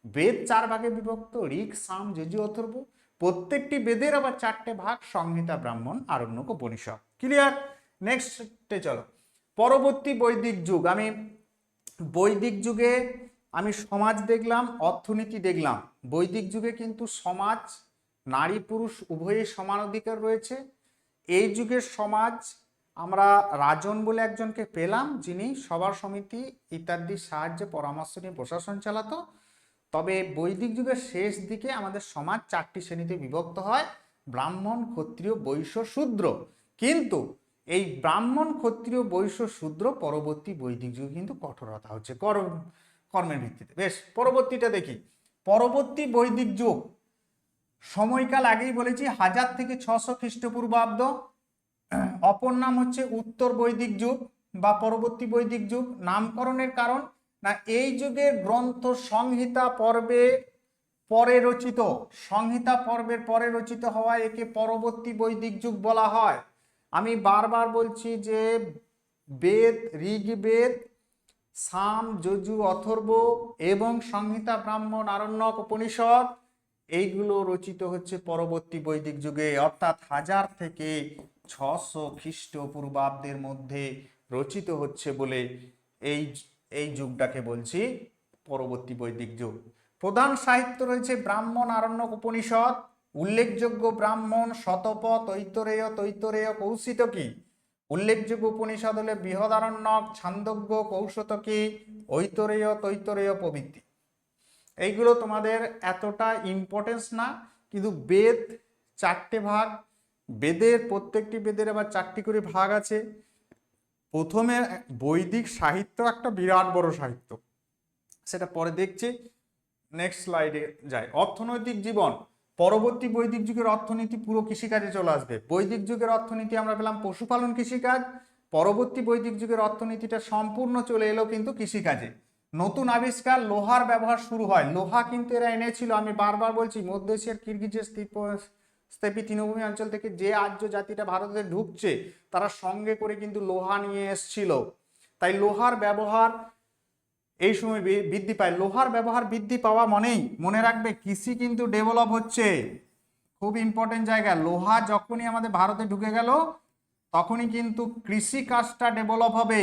বেদ 4 ভাগে বিভক্ত, ঋক, সাম, যজু, অথর্ব। প্রত্যেকটি বেদের আবার 4টে ভাগ, সংহিতা, ব্রাহ্মণ, আরণ্যক, উপনিষদ। ক্লিয়ার? নেক্সটে চলো, পরবর্তী বৈদিক যুগ। বৈদিক যুগে আমি সমাজ দেখলাম, অর্থনীতি দেখলাম। বৈদিক যুগে কিন্তু সমাজ, নারী পুরুষ উভয়ের সমান অধিকার রয়েছে। এই যুগের সমাজ আমরা রাজন বলে একজনকে পেলাম, যিনি সভা সমিতি ইত্যাদির সাহায্যে পরামর্শ নিয়ে প্রশাসন চালাতো। তবে বৈদিক যুগের শেষ দিকে আমাদের সমাজ 4টি শ্রেণীতে বিভক্ত হয়, ব্রাহ্মণ, ক্ষত্রিয়, বৈশ্য, শূদ্র। কিন্তু এই ব্রাহ্মণ ক্ষত্রিয় বৈশ্য শূদ্র পরবর্তী বৈদিক যুগে কিন্তু কঠোরতা হচ্ছে কর্মের ভিত্তিতে। বেশ, পরবর্তীটা দেখি। পরবর্তী বৈদিক যুগ সময়কাল আগেই বলেছি 1000 থেকে 600 খ্রিস্টপূর্বাব্দ। অপর নাম হচ্ছে উত্তর বৈদিক যুগ বা পরবর্তী বৈদিক যুগ। নামকরণের কারণ না, এই যুগের গ্রন্থ সংহিতা পর্বে পরে রচিত, সংহিতা পর্বের পরে রচিত হওয়ায় একে পরবর্তী বৈদিক যুগ বলা হয়। আমি বারবার বলছি যে বেদ, ঋগ্বেদ, সাম, যজু, অথর্ব এবং সংহিতা, ব্রাহ্মণ, আরণ্যক, উপনিষদ এইগুলো রচিত হচ্ছে পরবর্তী বৈদিক যুগে, অর্থাৎ 1000 থেকে 600 খ্রিস্টপূর্বাব্দের মধ্যে রচিত হচ্ছে বলে এই এই যুগটাকে বলছি পরবর্তী বৈদিক যুগ। প্রধান সাহিত্য রয়েছে ব্রাহ্মণ, আরণ্যক, উপনিষদ। উল্লেখযোগ্য ব্রাহ্মণ, শতপথ, তৈতরেয়, কৌশিতকী। উল্লেখযোগ্য উপনিষদ হলে বৃহদারণ্যক, ছান্দোগ্য, কৌশতকী, তৈতরেয় প্রভৃতি। এইগুলো তোমাদের এতটা ইম্পর্টেন্স না, কিন্তু বেদ 4টে ভাগ, বেদের প্রত্যেকটি বেদের আবার 4টি করে ভাগ আছে। প্রথমে বৈদিক সাহিত্য একটা বিরাট বড় সাহিত্য, সেটা পরে দেখছি। নেক্সট স্লাইডে যাই। অর্থনৈতিক জীবন। পরবর্তী বৈদিক যুগের অর্থনীতি পুরো কৃষিকাজে চলে আসবে। বৈদিক যুগের অর্থনীতি আমরা পেলাম পশুপালন, কৃষিকাজ। পরবর্তী বৈদিক যুগের অর্থনীতিটা সম্পূর্ণ চলে এলো কিন্তু কৃষিকাজে। নতুন আবিষ্কার, লোহার ব্যবহার শুরু হয়। লোহা কিন্তু এরা এনেছিল, আমি বারবার বলছি, মধ্য এশিয়ার কিরগিজের স্টেপি তৃণভূমি অঞ্চল থেকে যে আর্য জাতিটা ভারতে ঢুকছে তারা সঙ্গে করে কিন্তু লোহা নিয়ে এসছিল। তাই লোহার ব্যবহার এই সময় বৃদ্ধি পায়। লোহার ব্যবহার বৃদ্ধি পাওয়া মানেই মনে রাখবে কৃষি কিন্তু ডেভেলপ হচ্ছে। খুব ইম্পর্টেন্ট জায়গা, লোহা যখনই আমাদের ভারতে ঢুকে গেল তখনই কিন্তু কৃষি কাজটা ডেভেলপ হবে।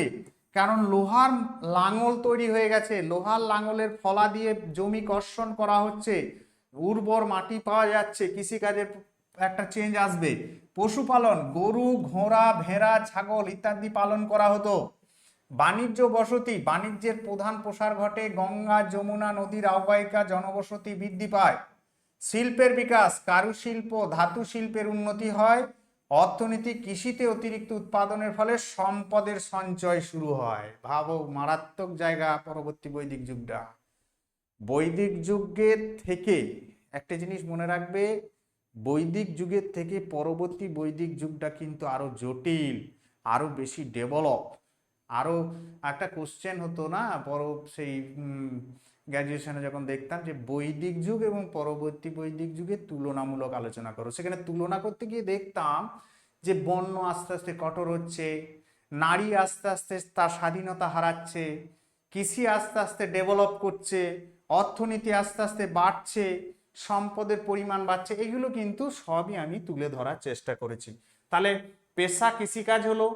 কারণ লোহার লাঙল তৈরি হয়ে গেছে, লোহার লাঙলের ফলা দিয়ে জমি কর্ষণ করা হচ্ছে, উর্বর মাটি পাওয়া যাচ্ছে, কৃষিকাজের একটা চেঞ্জ আসবে। পশুপালন, গরু, ঘোড়া, ভেড়া, ছাগল ইত্যাদি পালন করা হতো। বাণিজ্য বসতি, বাণিজ্যের প্রধান প্রসার ঘটে, গঙ্গা যমুনা নদীর আহ্বায়িকা জনবসতি বৃদ্ধি পায়। শিল্পের বিকাশ, কারুশিল্প, ধাতু শিল্পের উন্নতি হয়। অর্থনীতি, কৃষিতে অতিরিক্ত উৎপাদনের ফলে সম্পদের সঞ্চয় শুরু হয়। ভাবো, মারাত্মক জায়গা পরবর্তী বৈদিক যুগটা। বৈদিক যুগের থেকে একটা জিনিস মনে রাখবে, বৈদিক যুগের থেকে পরবর্তী বৈদিক যুগটা কিন্তু আরো জটিল, আরো বেশি ডেভেলপ। আরো একটা কোশ্চেন হতো না সেই গ্র্যাজুয়েশনে যখন দেখতাম যে বৈদিক যুগ এবং পরবর্তী বৈদিক যুগের তুলনামূলক আলোচনা করো, সেখানে তুলনা করতে গিয়ে দেখতাম যে বর্ণ আস্তে আস্তে কঠোর হচ্ছে, নারী আস্তে আস্তে তার স্বাধীনতা হারাচ্ছে, কৃষি আস্তে আস্তে ডেভেলপ করছে, অর্থনীতি আস্তে আস্তে বাড়ছে, সম্পদের পরিমাণ বাড়ছে। এগুলো কিন্তু সবই আমি তুলে ধরার চেষ্টা করেছি। তাহলে পেশা কৃষিকাজ হলো,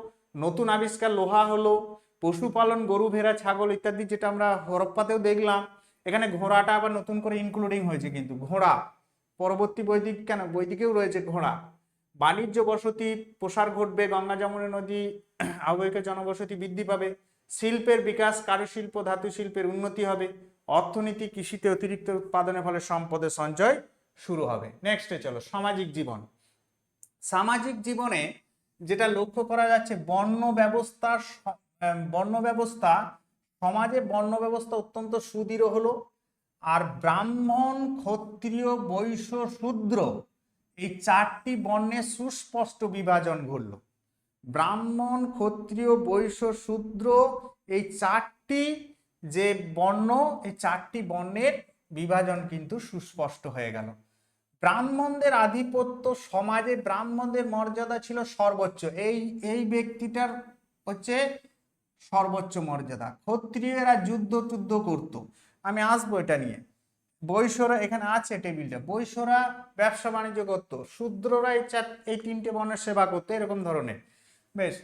নতুন আবিষ্কার লোহা হলো, পশুপালন গরু, ভেড়া, ছাগল ইত্যাদি, যেটা আমরা হরপ্পাতেও দেখলাম। এখানে ঘোড়াটা আবার নতুন করে ইনক্লুডিং হয়েছে, কিন্তু ঘোড়া পরবর্তী বৈদিক কেন, বৈদিকেও রয়েছে ঘোড়া। বাণিজ্য বসতি প্রসার ঘটবে, গঙ্গা যমুনা নদী আহ্বায়িকা জনবসতি বৃদ্ধি পাবে। শিল্পের বিকাশ, কারুশিল্প, ধাতু শিল্পের উন্নতি হবে। অর্থনীতি, কৃষিতে অতিরিক্ত উৎপাদনের ফলে সম্পদের সঞ্চয় শুরু হবে। নেক্সটে চলো, সামাজিক জীবন। সামাজিক জীবনে যেটা লক্ষ্য করা যাচ্ছে, বর্ণ ব্যবস্থা, সমাজে বর্ণ ব্যবস্থা অত্যন্ত সুদৃঢ় হলো। আর ব্রাহ্মণ, ক্ষত্রিয়, বৈশ্য, শূদ্র এই 4টি বর্ণের সুস্পষ্ট বিভাজন ঘটল। ব্রাহ্মণ, ক্ষত্রিয়, বৈশ্য, শূদ্র এই 4টি যে বর্ণ, এই 4টি বর্ণের বিভাজন কিন্তু সুস্পষ্ট হয়ে গেল। ব্রাহ্মণদের আধিপত্য, সমাজে ব্রাহ্মণদের মর্যাদা ছিল সর্বোচ্চ। এই ব্যক্তিটার হচ্ছে সর্বোচ্চ মর্যাদা। ক্ষত্রিয়রা যুদ্ধ করত, আমি আসবো এটা নিয়ে। বৈশ্যরা এখানে আছে টেবিলটা, বৈশ্যরা ব্যবসা বাণিজ্য করত, শূদ্ররা এই 3টে বর্ণের সেবা করতো, এরকম ধরনের। বেশ,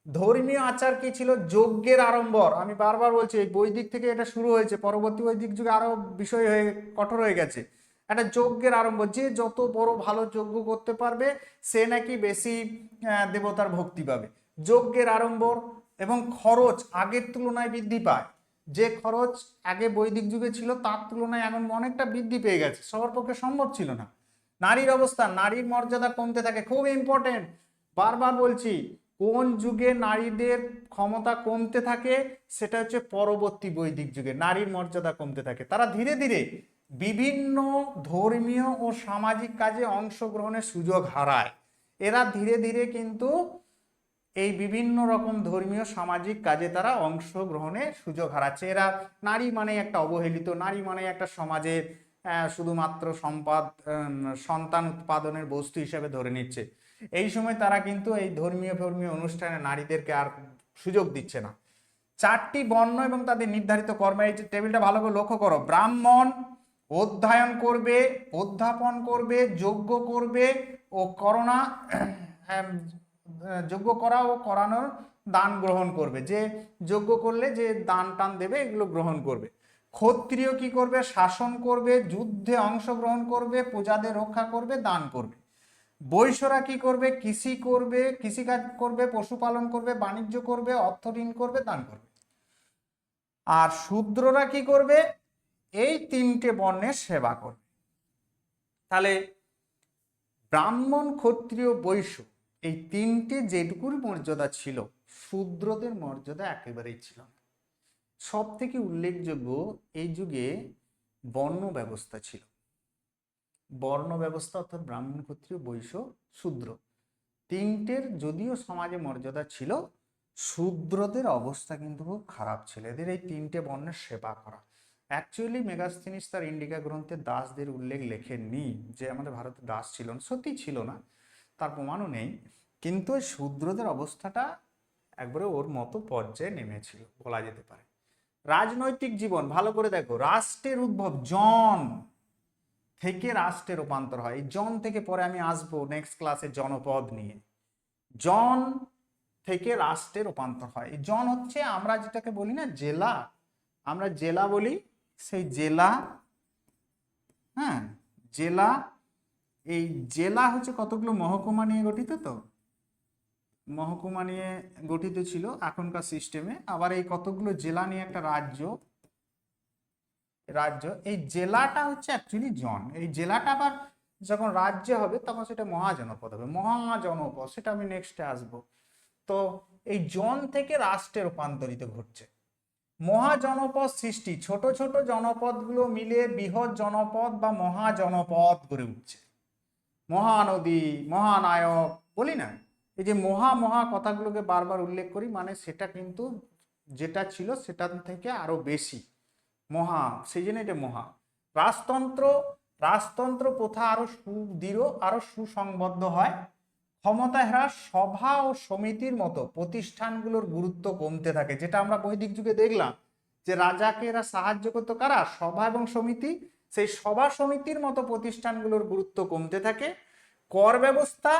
ধর্মীয় আচার কি ছিল? যজ্ঞের আড়ম্বর, আমি বারবার বলছি এই বৈদিক থেকে এটা শুরু হয়েছে, পরবর্তী বৈদিক যুগে আরো বিষয় হয়ে কঠোর হয়ে গেছে। একটা যজ্ঞের আড়ম্বর, যে যত বড় ভালো যজ্ঞ করতে পারবে সে নাকি বেশি দেবতার ভক্তি পাবে। যজ্ঞের আড়ম্বর এবং খরচ আগের তুলনায় বৃদ্ধি পায়। যে খরচ আগে বৈদিক যুগে ছিল তার তুলনায় এখন অনেকটা বৃদ্ধি পেয়ে গেছে, সবার পক্ষে সম্ভব ছিল না। নারীর অবস্থা, নারীর মর্যাদা কমতে থাকে, খুব ইম্পর্টেন্ট, বারবার বলছি। কোন যুগে নারীদের ক্ষমতা কমতে থাকে? সেটা হচ্ছে পরবর্তী বৈদিক যুগে নারীর মর্যাদা কমতে থাকে। তারা ধীরে ধীরে বিভিন্ন ধর্মীয় ও সামাজিক কাজে অংশগ্রহণের সুযোগ হারায়। এরা ধীরে ধীরে কিন্তু এই বিভিন্ন রকম ধর্মীয় সামাজিক কাজে তারা অংশগ্রহণের সুযোগ হারাচ্ছে। এরা নারী মানে একটা অবহেলিত, নারী মানে একটা সমাজের শুধুমাত্র সন্তান উৎপাদনের বস্তু হিসেবে ধরে নিচ্ছে। এই সময় তারা কিন্তু এই ধর্মীয় অনুষ্ঠানে নারীদেরকে আর সুযোগ দিচ্ছে না। 4টি বর্ণ এবং তাদের নির্ধারিত কর্ম, এই যে টেবিলটা ভালো করে লক্ষ্য করো। ব্রাহ্মণ অধ্যয়ন করবে, অধ্যাপন করবে, যজ্ঞ করবে ও করোনা যজ্ঞ করা ও করানোর দান গ্রহণ করবে। যে যজ্ঞ করলে যে দান টান দেবে এগুলো গ্রহণ করবে। ক্ষত্রিয় কি করবে? শাসন করবে, যুদ্ধে অংশগ্রহণ করবে, প্রজাদের রক্ষা করবে, দান করবে। বৈশ্যরা কি করবে? কৃষি করবে, কৃষিকাজ করবে, পশুপালন করবে, বাণিজ্য করবে, অর্থ ঋণ করবে, দান করবে। আর শূদ্ররা কি করবে? এই 3টে বর্ণের সেবা করবে। তাহলে ব্রাহ্মণ, ক্ষত্রিয়, বৈশ্য এই 3টে যেটুকুর মর্যাদা ছিল, শূদ্রদের মর্যাদা একেবারেই ছিল না। সব থেকে উল্লেখযোগ্য এই যুগে বর্ণ ব্যবস্থা ছিল। বর্ণ ব্যবস্থা অর্থাৎ ব্রাহ্মণ, ক্ষত্রিয়, বৈশ্য, শূদ্র 3টের যদিও সমাজে মর্যাদা ছিল, শূদ্রদের অবস্থা কিন্তু খুব খারাপ ছিল। এদের এই 3টে বর্ণের সেবা করা। অ্যাকচুয়ালি মেগাস্থিনিস তার ইন্ডিকা গ্রন্থে দাসদের উল্লেখ লেখেননি যে আমাদের ভারতে দাস ছিল না, সত্যি ছিল না, তার প্রমাণও নেই। কিন্তু ওই শূদ্রদের অবস্থাটা একবারে ওর মতো পর্যায়ে নেমেছিল বলা যেতে পারে। রাজনৈতিক জীবন ভালো করে দেখো। রাষ্ট্রের উদ্ভব জন থেকে রাষ্ট্রে রূপান্তর হয়। এই জন থেকে পরে আমি আসবো নেক্সট ক্লাসে জনপদ নিয়ে। জন থেকে রাষ্ট্রে রূপান্তর হয়। এই জন হচ্ছে আমরা যেটাকে বলি না জেলা, আমরা জেলা বলি, সেই জেলা, হ্যাঁ জেলা। এই জেলা হচ্ছে কতগুলো মহকুমা নিয়ে গঠিত, তো মহকুমা নিয়ে গঠিত ছিল এখনকার সিস্টেমে। আবার এই কতগুলো জেলা নিয়ে একটা রাজ্য, এই জেলাটা হচ্ছে অ্যাকচুয়ালি জন। এই জেলাটা আবার যখন রাজ্য হবে তখন সেটা মহাজনপদ হবে। মহাজনপদ সেটা আমি নেক্সটে আসবো। তো এই জন থেকে রাষ্ট্রে রূপান্তরিত ঘটছে। মহাজনপদ সৃষ্টি, ছোট ছোট জনপদগুলো মিলে বৃহৎ জনপদ বা মহাজনপদ গড়ে উঠছে। মহানদী, মহানায়ক বলি না, এই যে মহা কথাগুলোকে বারবার উল্লেখ করি, মানে সেটা কিন্তু যেটা ছিল সেটা থেকে আরো বেশি মহা, সেই জন্য এটা মহা। রাজতন্ত্র প্রথা আরো সুদৃঢ়, আরো সুসংবদ্ধ হয়। ক্ষমতা হ্রাস, সভা ও সমিতির মতো প্রতিষ্ঠানগুলোর গুরুত্ব কমতে থাকে। যেটা আমরা বৈদিক যুগে দেখলাম যে রাজাকে এরা সাহায্য করতো কারা? সভা এবং সমিতি। সেই সভা সমিতির মতো প্রতিষ্ঠানগুলোর গুরুত্ব কমতে থাকে। কর ব্যবস্থা,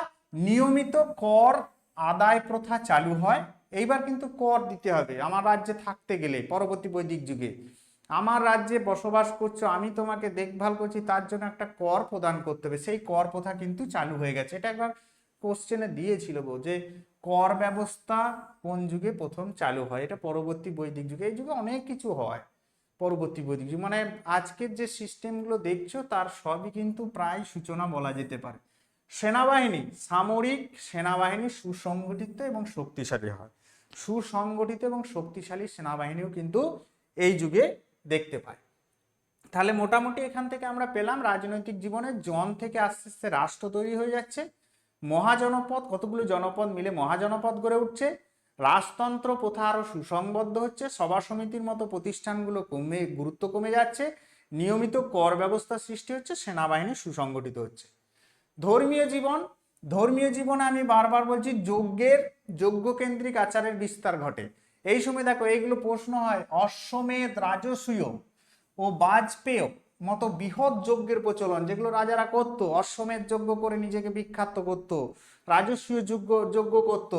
নিয়মিত কর আদায় প্রথা চালু হয়। এইবার কিন্তু কর দিতে হবে আমার রাজ্যে থাকতে গেলে। পরবর্তী বৈদিক যুগে আমার রাজ্যে বসবাস করছো, আমি তোমাকে দেখভাল করছি, তার জন্য একটা কর প্রদান করতে হবে। সেই কর প্রথা কিন্তু চালু হয়ে গেছে। এটা একবার কোশ্চেনে দিয়েছিল যে কর ব্যবস্থা কোন যুগে প্রথম চালু হয়? এটা পরবর্তী বৈদিক যুগে। এই যুগে অনেক কিছু হয় পরবর্তী বৈদিক যুগ, মানে আজকের যে সিস্টেমগুলো দেখছো তার সবই কিন্তু প্রায় সূচনা বলা যেতে পারে। সেনাবাহিনী, সামরিক সেনাবাহিনী সুসংগঠিত এবং শক্তিশালী হয়। সুসংগঠিত এবং শক্তিশালী সেনাবাহিনীও কিন্তু এই যুগে দেখতে পাই। তাহলে মোটামুটি এখান থেকে আমরা পেলাম রাজনৈতিক জীবনে জন থেকে আস্তে আস্তে রাষ্ট্র তৈরি হয়ে যাচ্ছে। মহাজনপদ, কতগুলো জনপদ মিলে মহাজনপদ গড়ে উঠছে। রাজতন্ত্র প্রথা আরো সুসংবদ্ধ হচ্ছে। সভা সমিতির মতো প্রতিষ্ঠানগুলো গুরুত্ব কমে যাচ্ছে। নিয়মিত কর ব্যবস্থা সৃষ্টি হচ্ছে। সেনাবাহিনী সুসংগঠিত হচ্ছে। ধর্মীয় জীবনে আমি বারবার বলছি যজ্ঞ কেন্দ্রিক আচারের বিস্তার ঘটে। এই সময় দেখো এইগুলো প্রশ্ন হয়। অশ্বমেধ, রাজসূয় ও বাজপেয় মতো বৃহৎ যজ্ঞের প্রচলন, যেগুলো রাজারা করত। অশ্বমেধ যজ্ঞ করে নিজেকে বিখ্যাত করত, রাজসূয় যজ্ঞ করত।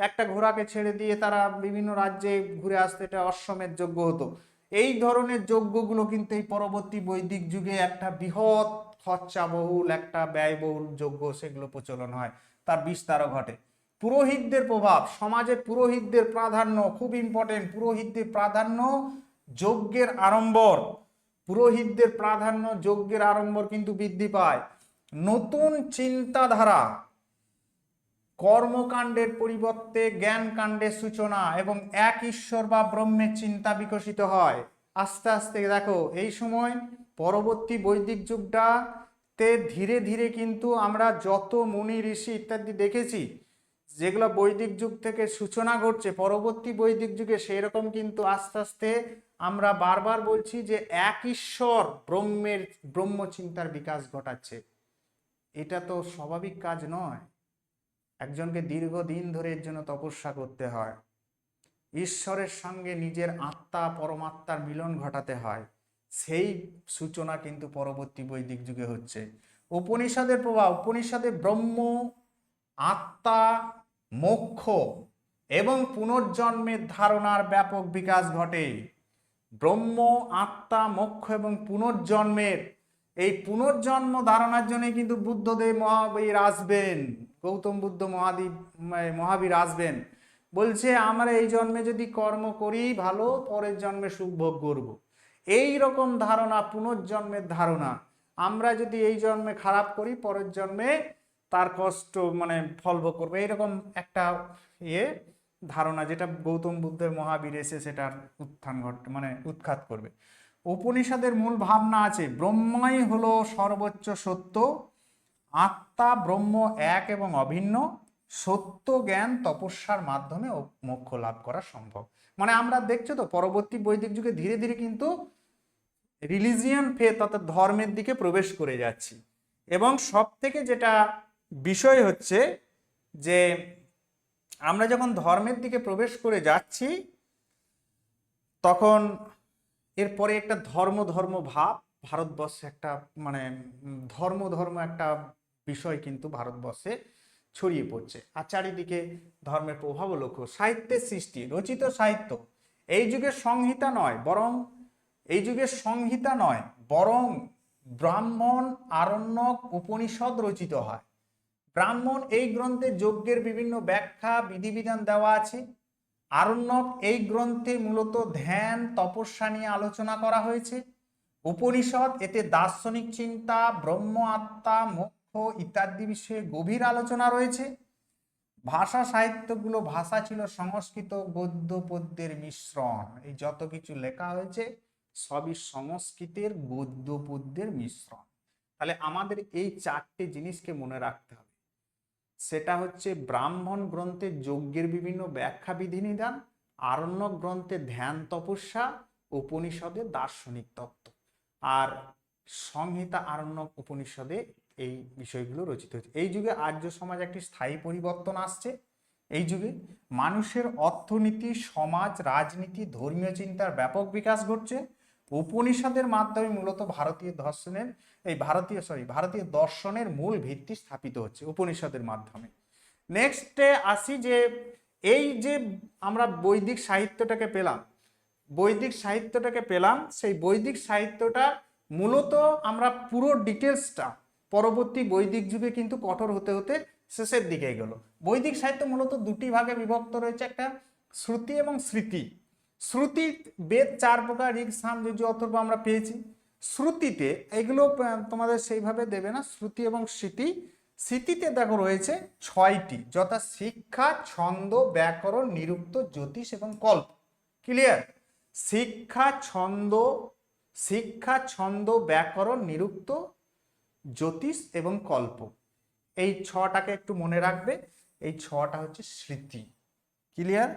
একটা ঘোড়াকে ছেড়ে দিয়ে তারা বিভিন্ন রাজ্যে ঘুরে আসতে, এটা অশ্বমেধ যজ্ঞ হতো। এই ধরনের যজ্ঞগুলো কিন্তু এই পরবর্তী বৈদিক যুগে একটা বৃহৎ খরচাবহুল, একটা ব্যয়বহুল যজ্ঞ, সেগুলো প্রচলন হয়, তার বিস্তারও ঘটে। পুরোহিতদের প্রভাব, সমাজে পুরোহিতদের প্রাধান্য খুব ইম্পর্টেন্ট। পুরোহিতদের প্রাধান্য, যজ্ঞের আড়ম্বর, পুরোহিতদের প্রাধান্য, যজ্ঞের আড়ম্বর কিন্তু বৃদ্ধি পায়। নতুন চিন্তাধারা, কর্মকাণ্ডের পরিবর্তে জ্ঞান কাণ্ডের সূচনা এবং এক ঈশ্বর বা ব্রহ্মের চিন্তা বিকশিত হয়। আস্তে আস্তে দেখো এই সময় পরবর্তী বৈদিক যুগটাতে ধীরে ধীরে কিন্তু আমরা যত মুনি ঋষি ইত্যাদি দেখেছি যেগুলো বৈদিক যুগ থেকে সূচনা ঘটছে পরবর্তী বৈদিক যুগে, সেই রকম কিন্তু আস্তে আস্তে আমরা বারবার বলছি যে এক ঈশ্বর ব্রহ্মচিন্তার বিকাশ ঘটাচ্ছে। এটা তো স্বাভাবিক কাজ নয়। একজনকে দীর্ঘদিন ধরে এর জন্য তপস্যা করতে হয়, ঈশ্বরের সঙ্গে নিজের আত্মা পরমাত্মার মিলন ঘটাতে হয়। সেই সূচনা কিন্তু পরবর্তী বৈদিক যুগে হচ্ছে। উপনিষদের প্রভাব, উপনিষদে ব্রহ্ম, আত্মা, মোক্ষ এবং পুনর্জন্মের ধারণার ব্যাপক বিকাশ ঘটে। ব্রহ্ম, আত্মা, মোক্ষ এবং পুনর্জন্মের এই পুনর্জন্ম ধারণার জন্য কিন্তু বুদ্ধদেব মহাবীর আসবেন, গৌতম বুদ্ধ মহাবীর আসবেন, বলছে আমরা এই জন্মে যদি কর্ম করি ভালো, পরের জন্মে সুখ ভোগ করব। এই রকম ধারণা, পুনর্জন্মের ধারণা, আমরা যদি এই জন্মে খারাপ করি পরের জন্মে তার কষ্ট ফল ভোগ করবে, এইরকম একটা ধারণা যেটা গৌতম বুদ্ধের মহাবীর এসে সেটার উৎখাত করবে। উপনিষদের মূল ভাবনা আছে ব্রহ্মই হলো সর্বোচ্চ সত্য, আত্মা ব্রহ্ম এক এবং অভিন্ন, সত্য জ্ঞান তপস্যার মাধ্যমে মোক্ষ লাভ করা সম্ভব। আমরা দেখছো তো পরবর্তী বৈদিক যুগে ধীরে ধীরে কিন্তু রিলিজিয়ান ফেথ অর্থাৎ ধর্মের দিকে প্রবেশ করে যাচ্ছি। এবং সব থেকে যেটা বিষয় হচ্ছে যে আমরা যখন ধর্মের দিকে প্রবেশ করে যাচ্ছি তখন এরপরে একটা ধর্ম ভাব ভারতবর্ষে একটা ধর্ম একটা বিষয় কিন্তু ভারতবর্ষে ছড়িয়ে পড়ছে। আর চারিদিকে ধর্মের প্রভাবও লক্ষ্য। সাহিত্যের সৃষ্টি, রচিত সাহিত্য এই যুগের সংহিতা নয় বরং ব্রাহ্মণ, আরণ্যক, উপনিষদ রচিত হয়। ব্রাহ্মণ এই গ্রন্থে যজ্ঞের বিভিন্ন ব্যাখ্যা বিধিবিধান দেওয়া আছে। আরণ্যক এই গ্রন্থে মূলত ধ্যান তপস্যা নিয়ে আলোচনা করা হয়েছে। উপনিষদ এতে দার্শনিক চিন্তা, ব্রহ্ম, আত্মা, মোক্ষ ইত্যাদি বিষয়ে গভীর আলোচনা রয়েছে। ভাষা সাহিত্যগুলো ভাষা ছিল সংস্কৃত গদ্য পদ্যের মিশ্রণ। এই যত কিছু লেখা হয়েছে সবই সংস্কৃতের গদ্য পদ্যের মিশ্রণ। তাহলে আমাদের এই চারটি জিনিসকে মনে রাখতে হবে। সেটা হচ্ছে ব্রাহ্মণ গ্রন্থে যজ্ঞের বিভিন্ন ব্যাখ্যা বিধিনিধান, আরণ্যক গ্রন্থে ধ্যান তপস্যা, উপনিষদে দার্শনিক তত্ত্ব, আর সংহিতা আরণ্যক উপনিষদে এই বিষয়গুলো রচিত হয়েছে। এই যুগে আর্য সমাজ একটি স্থায়ী পরিবর্তন আসছে। এই যুগে মানুষের অর্থনীতি, সমাজ, রাজনীতি, ধর্মীয় চিন্তার ব্যাপক বিকাশ ঘটছে। উপনিষদের মাধ্যমে মূলত ভারতীয় দর্শনের মূল ভিত্তি স্থাপিত হচ্ছে উপনিষদের মাধ্যমে। নেক্সটে আসি যে এই যে আমরা বৈদিক সাহিত্যটাকে পেলাম, সেই বৈদিক সাহিত্যটা মূলত আমরা পুরো ডিটেলসটা পরবর্তী বৈদিক যুগে কিন্তু কঠোর হতে হতে শেষের দিকে গেল। বৈদিক সাহিত্য মূলত দুটি ভাগে বিভক্ত রয়েছে, একটা শ্রুতি এবং স্মৃতি। শ্রুতি বেদ 4 প্রকার, ঋক, সাম, যজুঃ, অথর্ব আমরা পেয়েছি। শ্রুতিতে এগুলো তোমাদের সেইভাবে দেবে না, শ্রুতি এবং স্মৃতিতে দেখো রয়েছে 6টি, যথা শিক্ষা, ছন্দ, ব্যাকরণ, নিরুক্ত, জ্যোতিষ এবং কল্প। ক্লিয়ার? শিক্ষা, ছন্দ, ব্যাকরণ, নিরুক্ত, জ্যোতিষ এবং কল্প, এই 6টাকে একটু মনে রাখবে। এই 6টা হচ্ছে স্মৃতি। ক্লিয়ার?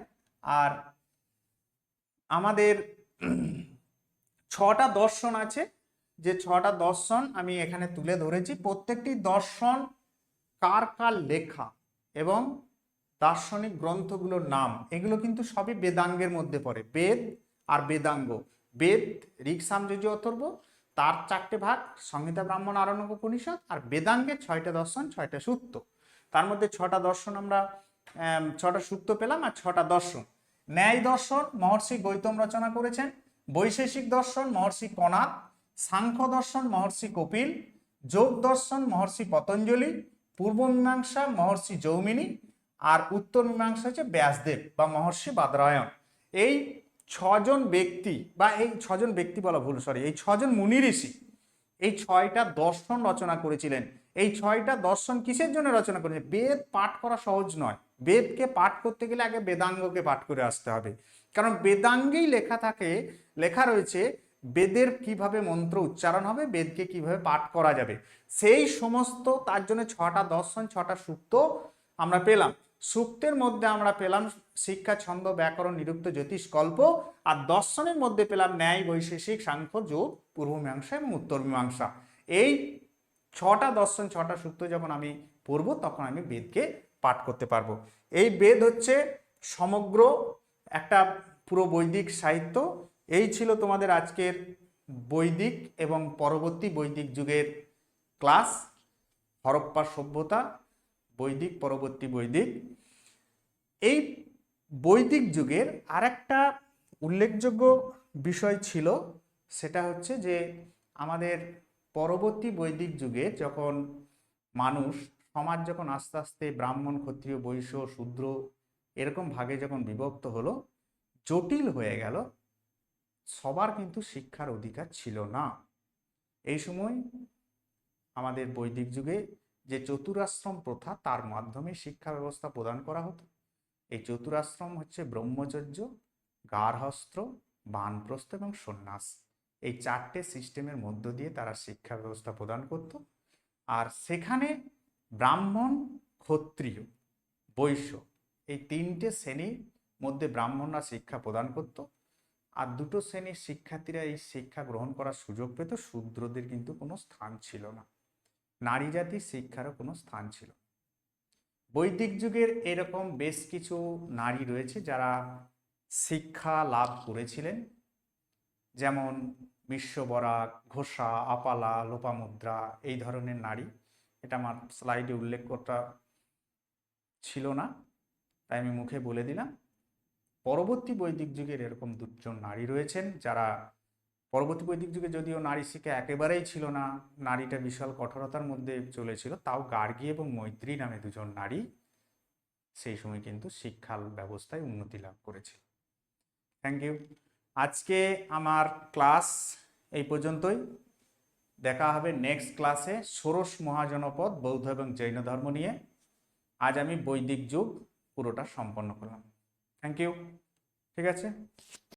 আর আমাদের 6টা দর্শন আছে, যে 6টা দর্শন আমি এখানে তুলে ধরেছি। প্রত্যেকটি দর্শন কার লেখা এবং দার্শনিক গ্রন্থগুলোর নাম, এগুলো কিন্তু সবই বেদাঙ্গের মধ্যে পড়ে। বেদ আর বেদাঙ্গ, বেদ ঋক, সাম, যজুঃ, অথর্ব, তার 4টে ভাগ সংহিতা, ব্রাহ্মণ, আরণ্যক, উপনিষদ, আর বেদাঙ্গের 6টা দর্শন, 6টা সূত্র। তার মধ্যে 6টা দর্শন আমরা 6টা সূত্র পেলাম আর 6টা দর্শন। ন্যায় দর্শন মহর্ষি গৌতম রচনা করেছেন। বৈশেষিক দর্শন মহর্ষি কণাদ। সাংখ্য দর্শন মহর্ষি কপিল। যোগ দর্শন মহর্ষি পতঞ্জলি। পূর্ব মীমাংসা মহর্ষি জৌমিনী, আর উত্তর মীমাংসা হচ্ছে ব্যাসদেব বা মহর্ষি বাদরায়ণ। এই 6জন ব্যক্তি, বা এই 6জন ব্যক্তি বলা ভুল, এই 6জন মুনি ঋষি এই 6টা দর্শন রচনা করেছিলেন। এই 6টা দর্শন কিসের জন্য রচনা করেছে? বেদ পাঠ করা সহজ নয়। বেদকে পাঠ করতে গেলে আগে বেদাঙ্গকে পাঠ করে আসতে হবে, কারণ বেদাঙ্গেই লেখা রয়েছে বেদের কিভাবে মন্ত্র উচ্চারণ হবে, বেদকে কিভাবে পাঠ করা যাবে, সেই সমস্ত তার জন্য 6টা দর্শন, 6টা সূক্ত আমরা পেলাম। সূক্তের মধ্যে আমরা পেলাম শিক্ষা, ছন্দ, ব্যাকরণ, নিরুক্ত, জ্যোতিষ, কল্প, আর দর্শনের মধ্যে পেলাম ন্যায়, বৈশেষিক, সাংখ্য, যোগ, পূর্ব মীমাংসা এবং উত্তর মীমাংসা। এই 6টা দর্শন, 6টা সূক্ত যখন আমি পড়ব তখন আমি বেদকে পাঠ করতে পারবো। এই বেদ হচ্ছে সমগ্র একটা পুরো বৈদিক সাহিত্য। এই ছিল তোমাদের আজকের বৈদিক এবং পরবর্তী বৈদিক যুগের ক্লাস। হরপ্পা সভ্যতা, বৈদিক, পরবর্তী বৈদিক। এই বৈদিক যুগের আরেকটা উল্লেখযোগ্য বিষয় ছিল, সেটা হচ্ছে যে আমাদের পরবর্তী বৈদিক যুগে যখন সমাজ যখন আস্তে আস্তে ব্রাহ্মণ, ক্ষত্রিয়, বৈশ্য, শূদ্র এরকম ভাগে যখন বিভক্ত হলো, জটিল হয়ে গেল, সবার কিন্তু শিক্ষার অধিকার ছিল না। এই সময় আমাদের বৈদিক যুগে যে চতুরাশ্রম প্রথা, তার মাধ্যমে শিক্ষা ব্যবস্থা প্রদান করা হতো। এই চতুরাশ্রম হচ্ছে ব্রহ্মচর্য, গার্হস্থ্য, বানপ্রস্থ এবং সন্ন্যাস। এই 4টে সিস্টেমের মধ্য দিয়ে তারা শিক্ষা ব্যবস্থা প্রদান করত। আর সেখানে ব্রাহ্মণ, ক্ষত্রিয়, বৈশ্য এই 3টে শ্রেণীর মধ্যে ব্রাহ্মণরা শিক্ষা প্রদান করত, আর 2টো শ্রেণীর শিক্ষার্থীরা এই শিক্ষা গ্রহণ করার সুযোগ পেত। শূদ্রদের কিন্তু কোনো স্থান ছিল না, নারী জাতির শিক্ষারও কোনো স্থান ছিল। বৈদিক যুগের এরকম বেশ কিছু নারী রয়েছে যারা শিক্ষা লাভ করেছিলেন, যেমন বিশ্ববরাক, ঘোষা, আপালা, লোপামুদ্রা এই ধরনের নারী। এটা আমার স্লাইডে উল্লেখ করা ছিল না, তাই আমি মুখে বলে দিলাম। পরবর্তী বৈদিক যুগের এরকম 2জন নারী রয়েছেন যারা, পরবর্তী বৈদিক যুগে যদিও নারী শিক্ষা একেবারেই ছিল না, নারীটা বিশাল কঠোরতার মধ্যে চলেছিল, তাও গার্গী এবং মৈত্রী নামে 2জন নারী সেই সময় কিন্তু শিক্ষা ব্যবস্থায় উন্নতি লাভ করেছিল। Thank you. আজকে আমার ক্লাস এই পর্যন্তই। দেখা হবে নেক্সট ক্লাসে ষোড়শ মহাজনপদ, বৌদ্ধ এবং জৈন ধর্ম নিয়ে। আজ আমি বৈদিক যুগ পুরোটা সম্পন্ন করলাম। Thank you. ঠিক আছে।